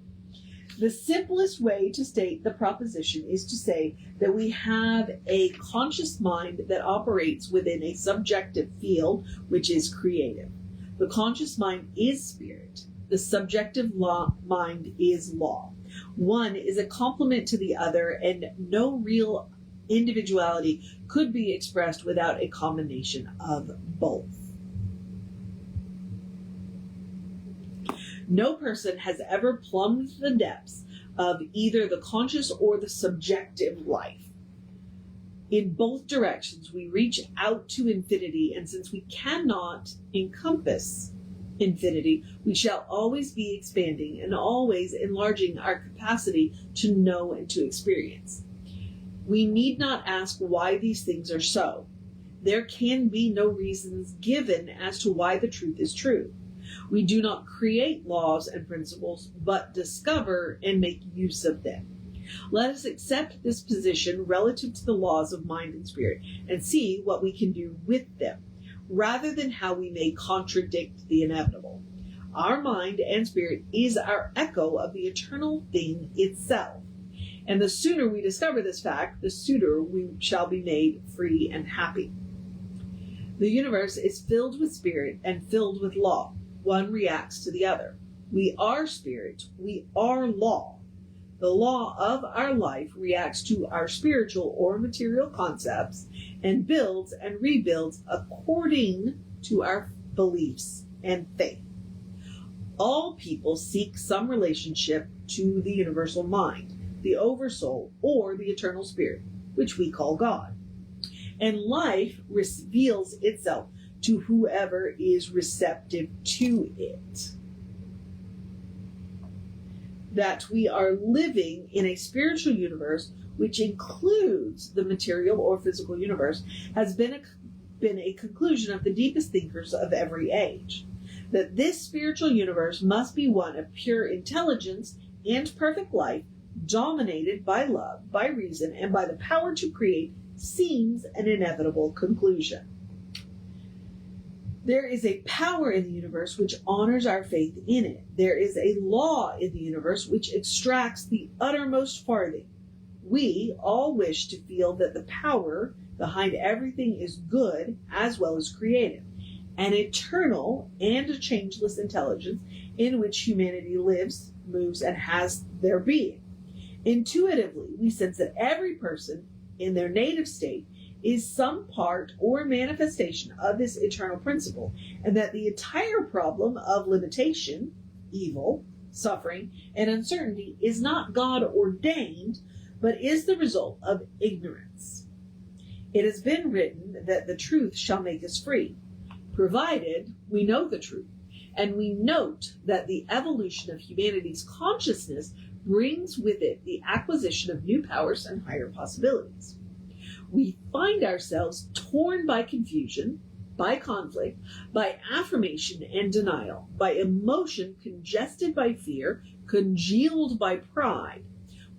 The simplest way to state the proposition is to say that we have a conscious mind that operates within a subjective field, which is creative. The conscious mind is spirit. The subjective mind is law. One is a complement to the other, and no real individuality could be expressed without a combination of both. No person has ever plumbed the depths of either the conscious or the subjective life. In both directions, we reach out to infinity, and since we cannot encompass infinity, we shall always be expanding and always enlarging our capacity to know and to experience. We need not ask why these things are so. There can be no reasons given as to why the truth is true. We do not create laws and principles, but discover and make use of them. Let us accept this position relative to the laws of mind and spirit and see what we can do with them, rather than how we may contradict the inevitable. Our mind and spirit is our echo of the eternal thing itself. And the sooner we discover this fact, the sooner we shall be made free and happy. The universe is filled with spirit and filled with law. One reacts to the other. We are spirit. We are law. The law of our life reacts to our spiritual or material concepts and builds and rebuilds according to our beliefs and faith. All people seek some relationship to the universal mind, the oversoul, or the eternal spirit, which we call God. And life reveals itself to whoever is receptive to it. That we are living in a spiritual universe which includes the material or physical universe has been a conclusion of the deepest thinkers of every age. That this spiritual universe must be one of pure intelligence and perfect life, dominated by love, by reason, and by the power to create, seems an inevitable conclusion. There is a power in the universe which honors our faith in it. There is a law in the universe which extracts the uttermost farthing. We all wish to feel that the power behind everything is good as well as creative, an eternal and a changeless intelligence in which humanity lives, moves, and has their being. Intuitively, we sense that every person in their native state is some part or manifestation of this eternal principle, and that the entire problem of limitation, evil, suffering, and uncertainty is not God ordained, but is the result of ignorance. It has been written that the truth shall make us free, provided we know the truth, and we note that the evolution of humanity's consciousness brings with it the acquisition of new powers and higher possibilities. We find ourselves torn by confusion, by conflict, by affirmation and denial, by emotion congested by fear, congealed by pride.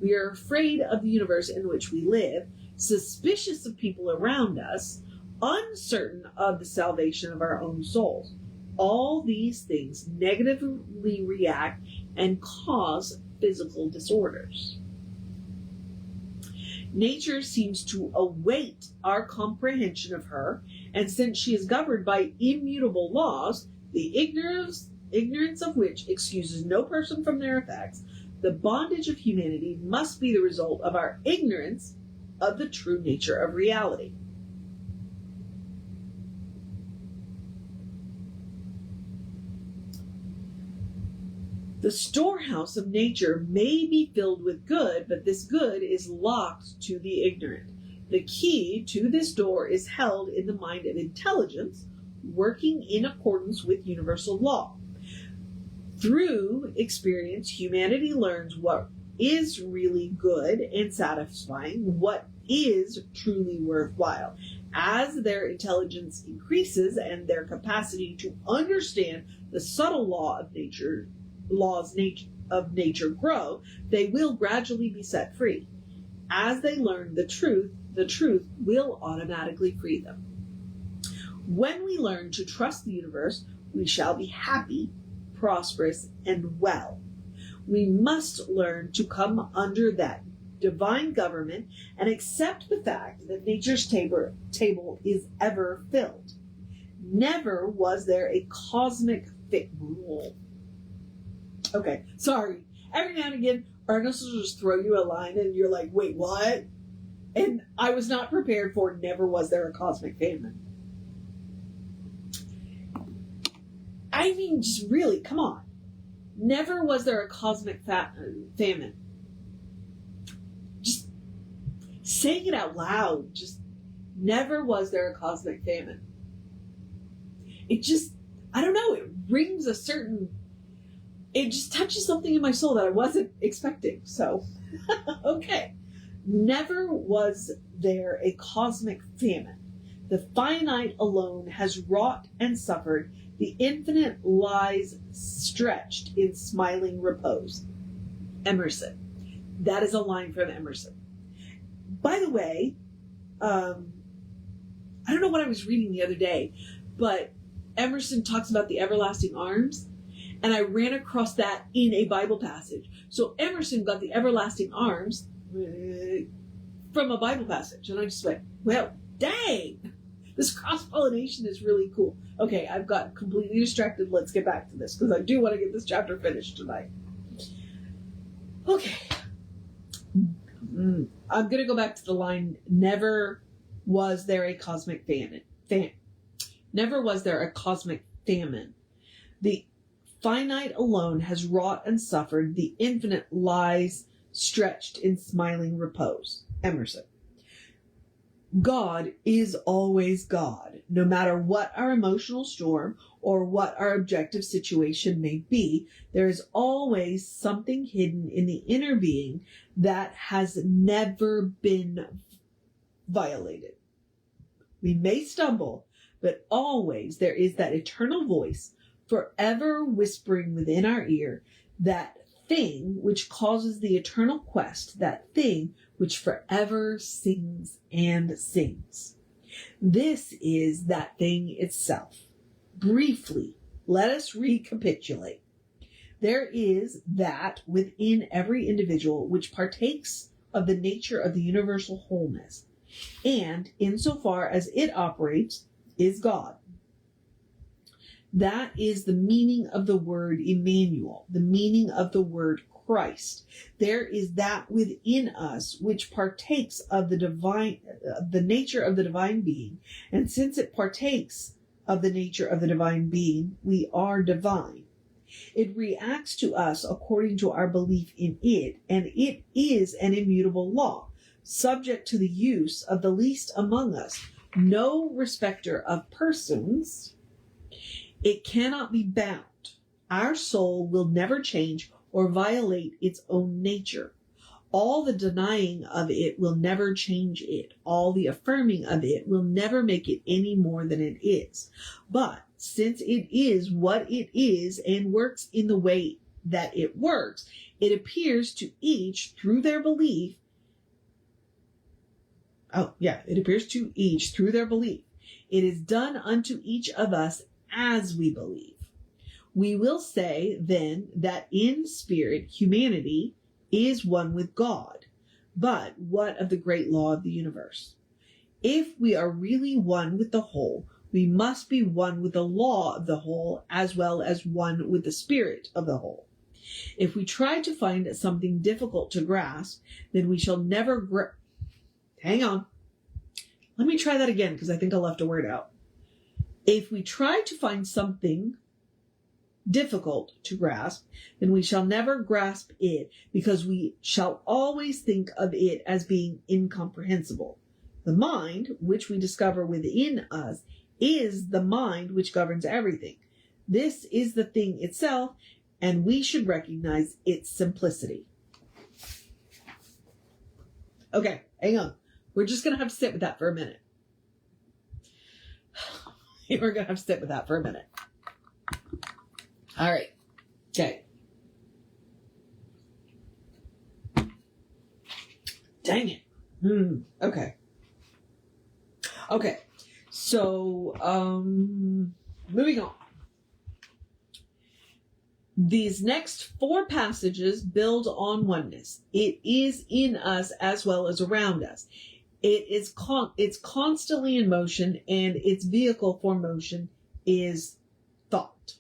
We are afraid of the universe in which we live, suspicious of people around us, uncertain of the salvation of our own souls. All these things negatively react and cause physical disorders. Nature seems to await our comprehension of her, and since she is governed by immutable laws, the ignorance of which excuses no person from their effects, the bondage of humanity must be the result of our ignorance of the true nature of reality. The storehouse of nature may be filled with good, but this good is locked to the ignorant. The key to this door is held in the mind of intelligence, working in accordance with universal law. Through experience, humanity learns what is really good and satisfying, what is truly worthwhile. As their intelligence increases and their capacity to understand the subtle laws of nature grow, they will gradually be set free. As they learn the truth will automatically free them. When we learn to trust the universe, we shall be happy, prosperous, and well. We must learn to come under that divine government and accept the fact that nature's table is ever filled. Never was there a cosmic rule. Okay, sorry. Every now and again, Ernest will just throw you a line and you're like, wait, what? And I was not prepared for never was there a cosmic famine. I mean, just really, come on. Never was there a cosmic famine. Just saying it out loud. Just never was there a cosmic famine. It just, I don't know, it rings a certain, it just touches something in my soul that I wasn't expecting. So, okay. Never was there a cosmic famine. The finite alone has wrought and suffered. The infinite lies stretched in smiling repose. Emerson. That is a line from Emerson. By the way, I don't know what I was reading the other day, but Emerson talks about the everlasting arms, and I ran across that in a Bible passage. So Emerson got the everlasting arms from a Bible passage, and I just went, well, dang! This cross-pollination is really cool. Okay, I've got completely distracted. Let's get back to this, because I do want to get this chapter finished tonight. Okay. I'm going to go back to the line, never was there a cosmic famine. Never was there a cosmic famine. The finite alone has wrought and suffered. The infinite lies stretched in smiling repose. Emerson. God is always God, no matter what our emotional storm or what our objective situation may be. There is always something hidden in the inner being that has never been violated. We may stumble, but always there is that eternal voice forever whispering within our ear, that thing which causes the eternal quest, that thing which forever sings and sings. This is that thing itself. Briefly, let us recapitulate. There is that within every individual which partakes of the nature of the universal wholeness, and insofar as it operates, is God. That is the meaning of the word Emmanuel, the meaning of the word Christ. There is that within us which partakes of the divine, the nature of the divine being, and since it partakes of the nature of the divine being, we are divine. It reacts to us according to our belief in it, and it is an immutable law, subject to the use of the least among us, no respecter of persons. It cannot be bound. Our soul will never change or violate its own nature. All the denying of it will never change it. All the affirming of it will never make it any more than it is. But since it is what it is and works in the way that it works, it appears to each through their belief. It appears to each through their belief. It is done unto each of us as we believe. We will say then that in spirit humanity is one with God. But what of the great law of the universe? If we are really one with the whole, we must be one with the law of the whole as well as one with the spirit of the whole. If we try to find something difficult to grasp, then we shall never Hang on. Let me try that again because I think I left a word out. If we try to find something difficult to grasp, then we shall never grasp it because we shall always think of it as being incomprehensible. The mind, which we discover within us, is the mind which governs everything. This is the thing itself, and we should recognize its simplicity. Okay, hang on. We're just going to have to sit with that for a minute. We're going to have to sit with that for a minute. All right. Okay. Dang it. Okay. Okay. So, moving on. These next 4 passages build on oneness. It is in us as well as around us. It's constantly in motion, and its vehicle for motion is thought.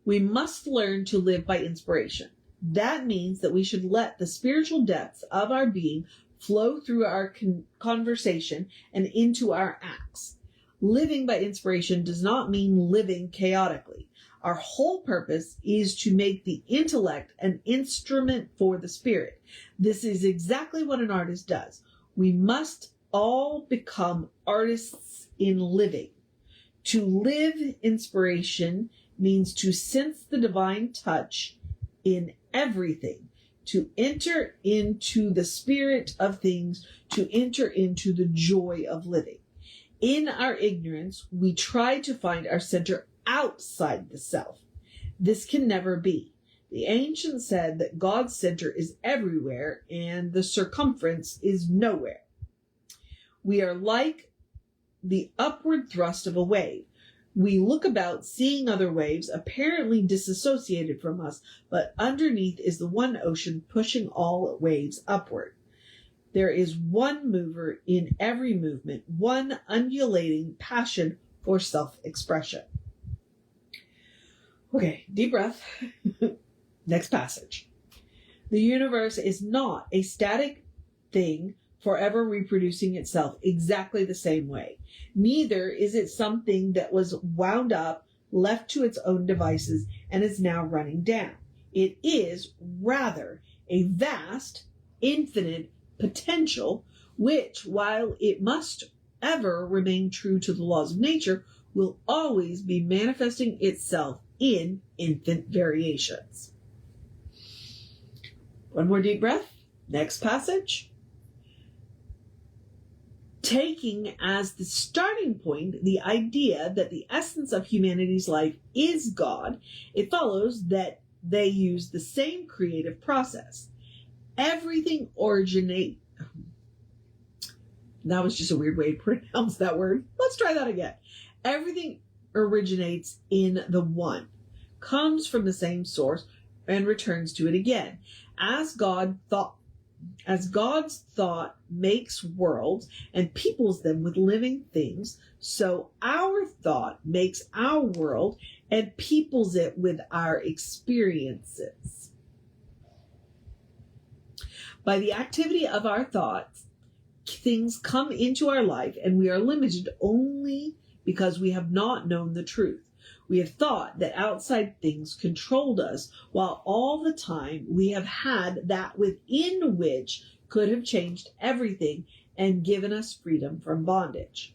We must learn to live by inspiration. That means that we should let the spiritual depths of our being flow through our conversation and into our acts. Living by inspiration does not mean living chaotically. Our whole purpose is to make the intellect an instrument for the spirit. This is exactly what an artist does. We must all become artists in living. To live inspiration means to sense the divine touch in everything, to enter into the spirit of things, to enter into the joy of living. In our ignorance, we try to find our center outside the self. This can never be. The ancients said that God's center is everywhere and the circumference is nowhere. We are like the upward thrust of a wave. We look about seeing other waves apparently disassociated from us, but underneath is the one ocean pushing all waves upward. There is one mover in every movement, one undulating passion for self-expression. Okay, deep breath. Next passage. The universe is not a static thing forever reproducing itself exactly the same way. Neither is it something that was wound up, left to its own devices, and is now running down. It is, rather, a vast, infinite potential, which, while it must ever remain true to the laws of nature, will always be manifesting itself in infinite variations. One more deep breath. Next passage. Taking as the starting point the idea that the essence of humanity's life is God, it follows that they use the same creative process. Everything originate. That was just a weird way to pronounce that word. Let's try that again. Everything originates in the one, comes from the same source, and returns to it again. As God's thought makes worlds and peoples them with living things, so our thought makes our world and peoples it with our experiences. By the activity of our thoughts, things come into our life, and we are limited only because we have not known the truth. We have thought that outside things controlled us, while all the time we have had that within which could have changed everything and given us freedom from bondage.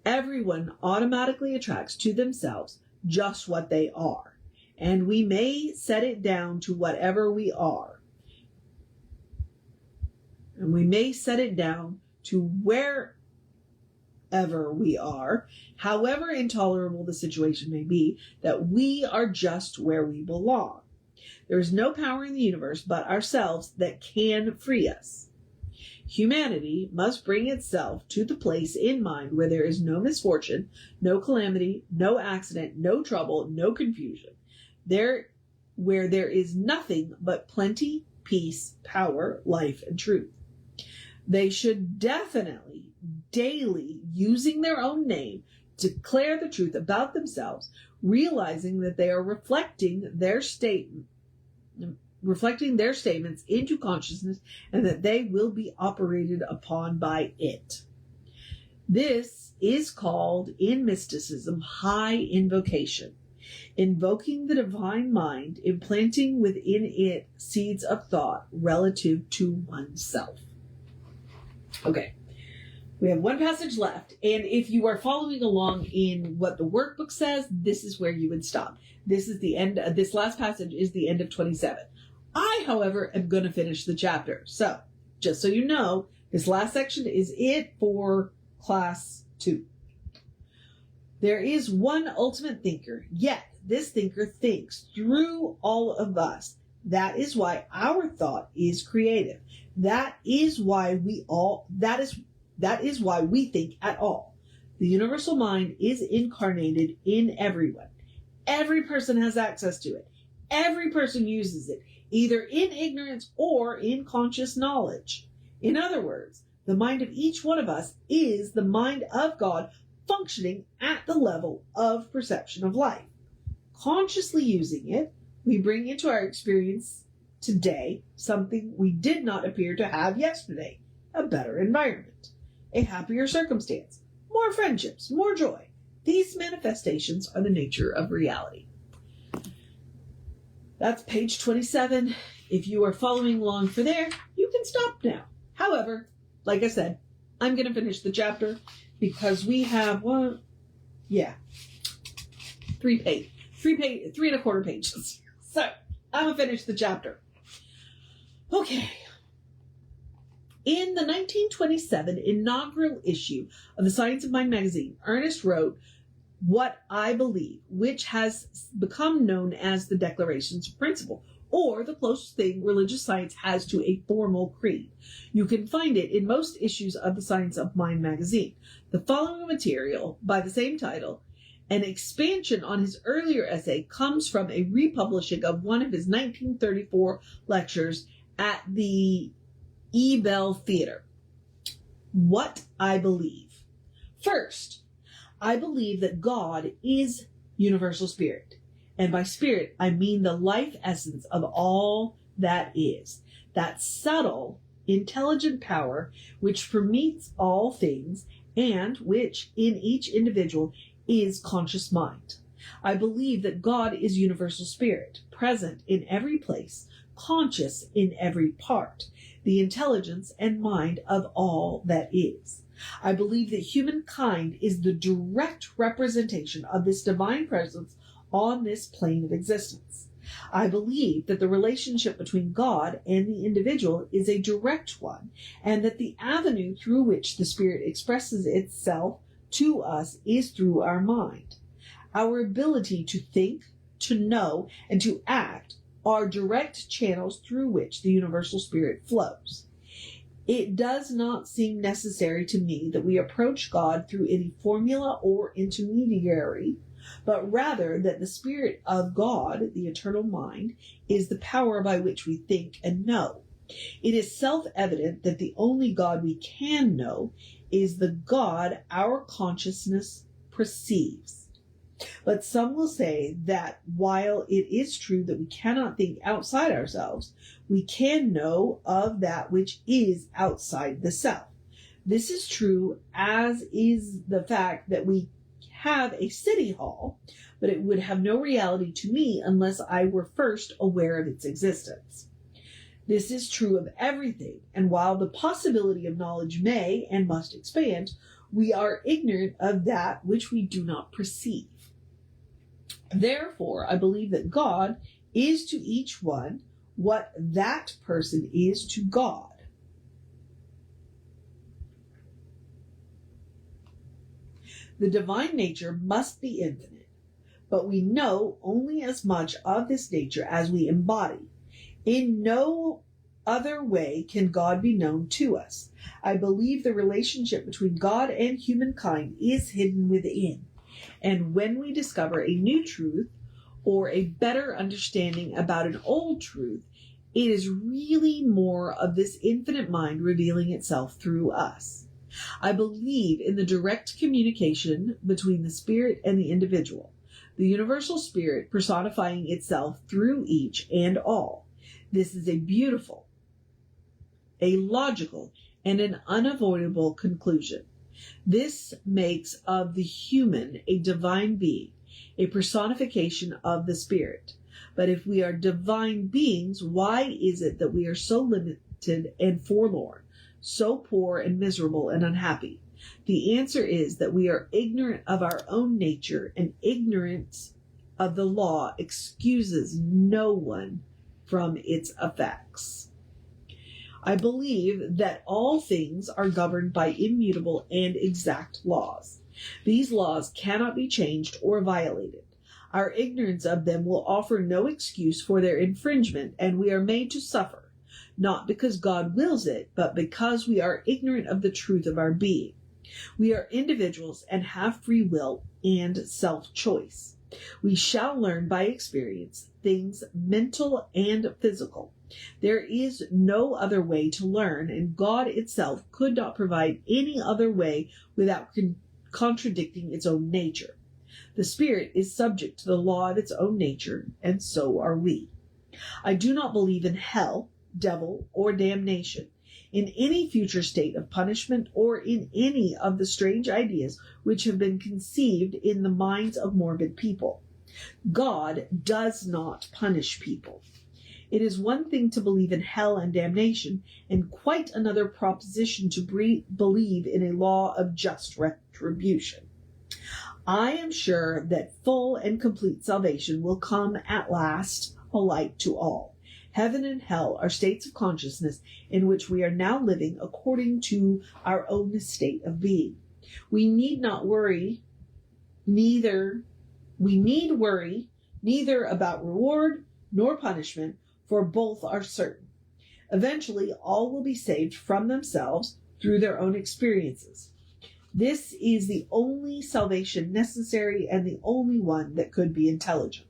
Everyone automatically attracts to themselves just what they are, and we may set it down to whatever we are. And we may set it down to wherever we are, however intolerable the situation may be, that we are just where we belong. There is no power in the universe but ourselves that can free us. Humanity must bring itself to the place in mind where there is no misfortune, no calamity, no accident, no trouble, no confusion. Where there is nothing but plenty, peace, power, life, and truth. They should definitely, daily, using their own name, declare the truth about themselves, realizing that they are reflecting their statements into consciousness and that they will be operated upon by it. This is called, in mysticism, high invocation. Invoking the divine mind, implanting within it seeds of thought relative to oneself. Okay, we have one passage left, and if you are following along in what the workbook says, this is where you would stop. This is the end. This last passage is the end of 27. I, however, am going to finish the chapter. So, just so you know, this last section is it for class 2. There is one ultimate thinker, yet this thinker thinks through all of us. That is why our thought is creative. That is why we think at all. The universal mind is incarnated in everyone. Every person has access to it. Every person uses it, either in ignorance or in conscious knowledge. In other words, the mind of each one of us is the mind of God functioning at the level of perception of life. Consciously using it, we bring into our experience today something we did not appear to have yesterday: a better environment, a happier circumstance, more friendships, more joy. These manifestations are the nature of reality. That's page 27. If you are following along for there, you can stop now. However, like I said, I'm going to finish the chapter because we have 3 and a quarter pages. So I'm going to finish the chapter. Okay. In the 1927 inaugural issue of the Science of Mind magazine, Ernest wrote What I Believe, which has become known as the Declarations of Principle, or the closest thing religious science has to a formal creed. You can find it in most issues of the Science of Mind magazine. The following material, by the same title, an expansion on his earlier essay, comes from a republishing of one of his 1934 lectures at the Ebell Theater. What I believe. First, I believe that God is universal spirit. And by spirit, I mean the life essence of all that is. That subtle, intelligent power which permeates all things and which in each individual is conscious mind. I believe that God is universal spirit, present in every place, conscious in every part, the intelligence and mind of all that is. I believe that humankind is the direct representation of this divine presence on this plane of existence. I believe that the relationship between God and the individual is a direct one, and that the avenue through which the Spirit expresses itself to us is through our mind. Our ability to think, to know, and to act are direct channels through which the universal spirit flows. It does not seem necessary to me that we approach God through any formula or intermediary, but rather that the Spirit of God, the eternal mind, is the power by which we think and know. It is self-evident that the only God we can know is the God our consciousness perceives. But some will say that while it is true that we cannot think outside ourselves, we can know of that which is outside the self. This is true, as is the fact that we have a city hall, but it would have no reality to me unless I were first aware of its existence. This is true of everything, and while the possibility of knowledge may and must expand, we are ignorant of that which we do not perceive. Therefore, I believe that God is to each one what that person is to God. The divine nature must be infinite, but we know only as much of this nature as we embody. In no other way can God be known to us. I believe the relationship between God and humankind is hidden within. And when we discover a new truth or a better understanding about an old truth, It is really more of this infinite mind revealing itself through us. I believe in the direct communication between the spirit and the individual, the universal spirit personifying itself through each and all. This is a beautiful, a logical, and an unavoidable conclusion. This makes of the human a divine being, a personification of the spirit. But if we are divine beings, why is it that we are so limited and forlorn, so poor and miserable and unhappy? The answer is that we are ignorant of our own nature, and ignorance of the law excuses no one from its effects. I believe that all things are governed by immutable and exact laws. These laws cannot be changed or violated. Our ignorance of them will offer no excuse for their infringement, and we are made to suffer, not because God wills it, but because we are ignorant of the truth of our being. We are individuals and have free will and self-choice. We shall learn by experience things mental and physical. There is no other way to learn, and God itself could not provide any other way without contradicting its own nature. The spirit is subject to the law of its own nature, and so are we. I do not believe in hell, devil, or damnation, in any future state of punishment, or in any of the strange ideas which have been conceived in the minds of morbid people. God does not punish people. It is one thing to believe in hell and damnation, and quite another proposition to believe in a law of just retribution. I am sure that full and complete salvation will come at last, alike to all. Heaven and hell are states of consciousness in which we are now living according to our own state of being. We need worry neither about reward nor punishment, for both are certain. Eventually, all will be saved from themselves through their own experiences. This is the only salvation necessary and the only one that could be intelligent.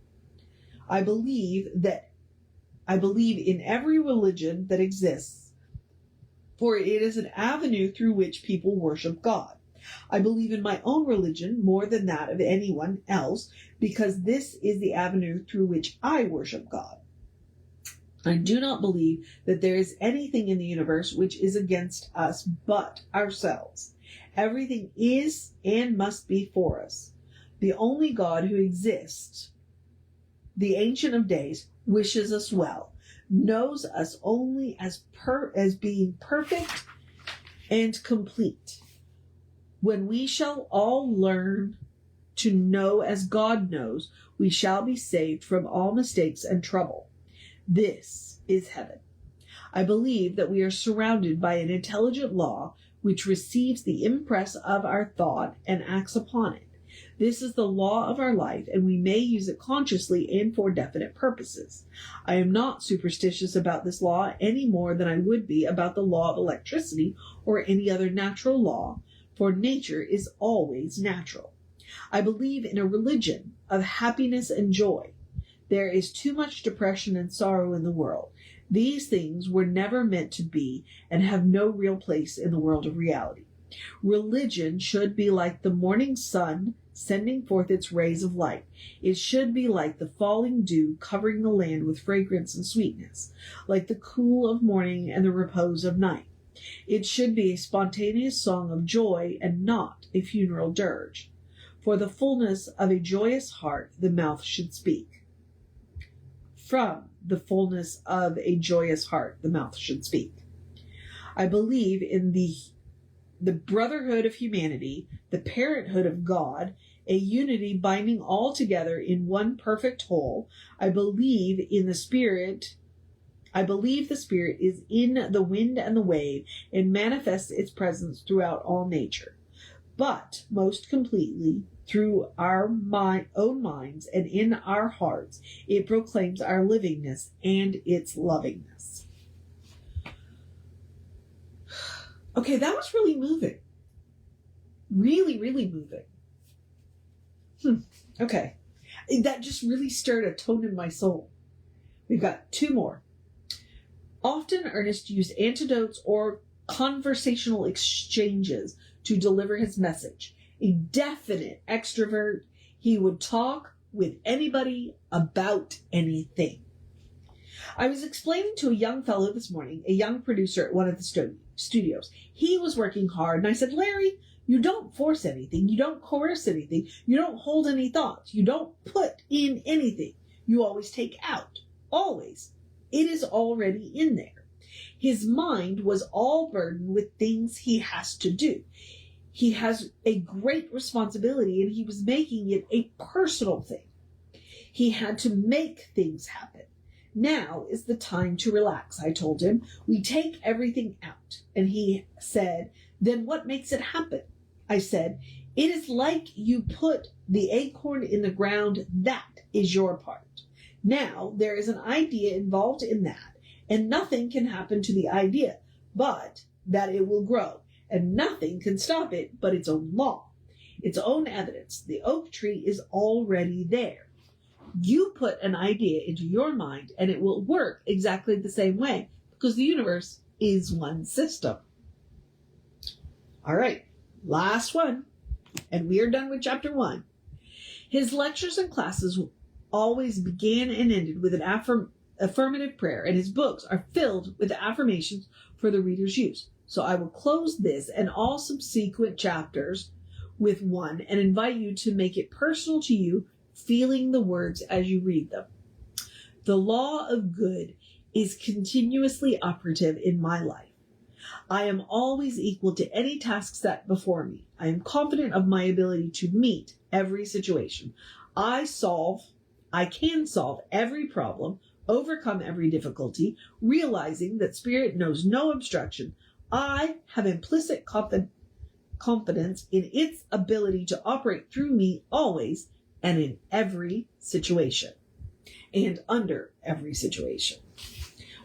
I believe in every religion that exists, for it is an avenue through which people worship God. I believe in my own religion more than that of anyone else, because this is the avenue through which I worship God. I do not believe that there is anything in the universe which is against us but ourselves. Everything is and must be for us. The only God who exists, the Ancient of Days, wishes us well, knows us only as being perfect and complete. When we shall all learn to know as God knows, we shall be saved from all mistakes and trouble. This is heaven. I believe that we are surrounded by an intelligent law which receives the impress of our thought and acts upon it. This is the law of our life, and we may use it consciously and for definite purposes. I am not superstitious about this law any more than I would be about the law of electricity or any other natural law, for nature is always natural. I believe in a religion of happiness and joy. There is too much depression and sorrow in the world. These things were never meant to be and have no real place in the world of reality. Religion should be like the morning sun sending forth its rays of light. It should be like the falling dew covering the land with fragrance and sweetness, like the cool of morning and the repose of night. It should be a spontaneous song of joy and not a funeral dirge. For the fullness of a joyous heart, the mouth should speak. From the fullness of a joyous heart, the mouth should speak. I believe in the brotherhood of humanity, the parenthood of God, a unity binding all together in one perfect whole. I believe the Spirit is in the wind and the wave and manifests its presence throughout all nature, but most completely through our own minds and in our hearts. It proclaims our livingness and its lovingness. Okay, that was really moving. Really, really moving. Okay. That just really stirred a tone in my soul. We've got two more. Often Ernest used anecdotes or conversational exchanges to deliver his message. A definite extrovert, he would talk with anybody about anything. I was explaining to a young fellow this morning, a young producer at one of the studios. He was working hard, and I said, Larry, you don't force anything. You don't coerce anything. You don't hold any thoughts. You don't put in anything. You always take out. Always. It is already in there. His mind was all burdened with things he has to do. He has a great responsibility, and he was making it a personal thing. He had to make things happen. Now is the time to relax, I told him. We take everything out. And he said, then what makes it happen? I said, it is like you put the acorn in the ground. That is your part. Now there is an idea involved in that, and nothing can happen to the idea, but that it will grow, and nothing can stop it but its own law, its own evidence. The oak tree is already there. You put an idea into your mind and it will work exactly the same way because the universe is one system. All right, last one. And we are done with chapter 1. His lectures and classes always began and ended with an affirmative prayer, and his books are filled with affirmations for the reader's use. So I will close this and all subsequent chapters with one and invite you to make it personal to you, feeling the words as you read them. The law of good is continuously operative in my life. I am always equal to any task set before me. I am confident of my ability to meet every situation. I can solve every problem, overcome every difficulty, realizing that spirit knows no obstruction. I have implicit confidence in its ability to operate through me always and in every situation and under every situation.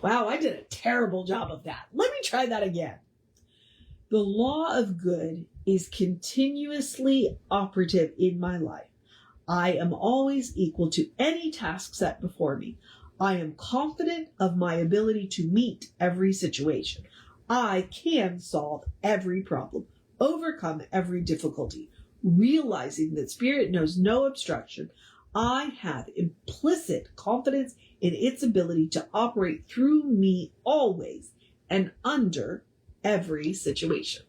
Wow, I did a terrible job of that. Let me try that again. The law of good is continuously operative in my life. I am always equal to any task set before me. I am confident of my ability to meet every situation. I can solve every problem, overcome every difficulty, realizing that spirit knows no obstruction. I have implicit confidence in its ability to operate through me always and under every situation.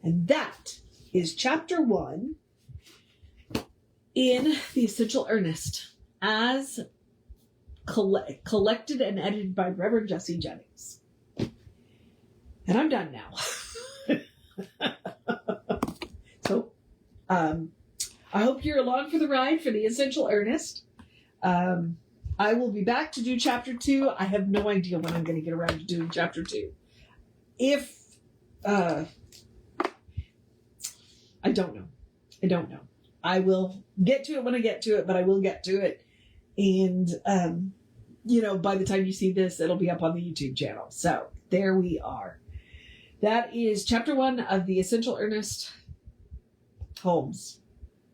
And that is chapter 1 in the Essential Ernest, as collected and edited by Reverend Jesse Jennings. And I'm done now. So, I hope you're along for the ride for the Essential Ernest. I will be back to do chapter 2. I have no idea when I'm going to get around to doing chapter 2. I don't know. I will get to it when I get to it, but I will get to it. And, by the time you see this, it'll be up on the YouTube channel. So there we are. That is chapter 1 of the Essential Ernest Holmes.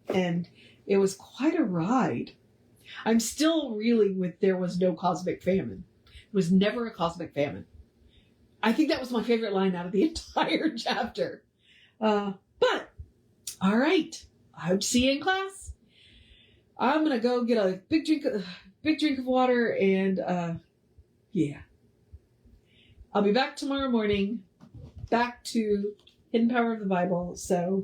And it was quite a ride. I'm still reeling with there was no cosmic famine. It was never a cosmic famine. I think that was my favorite line out of the entire chapter. But, all right. I hope to see you in class. I'm going to go get a big drink of water and, yeah. I'll be back tomorrow morning, back to Hidden Power of the Bible. So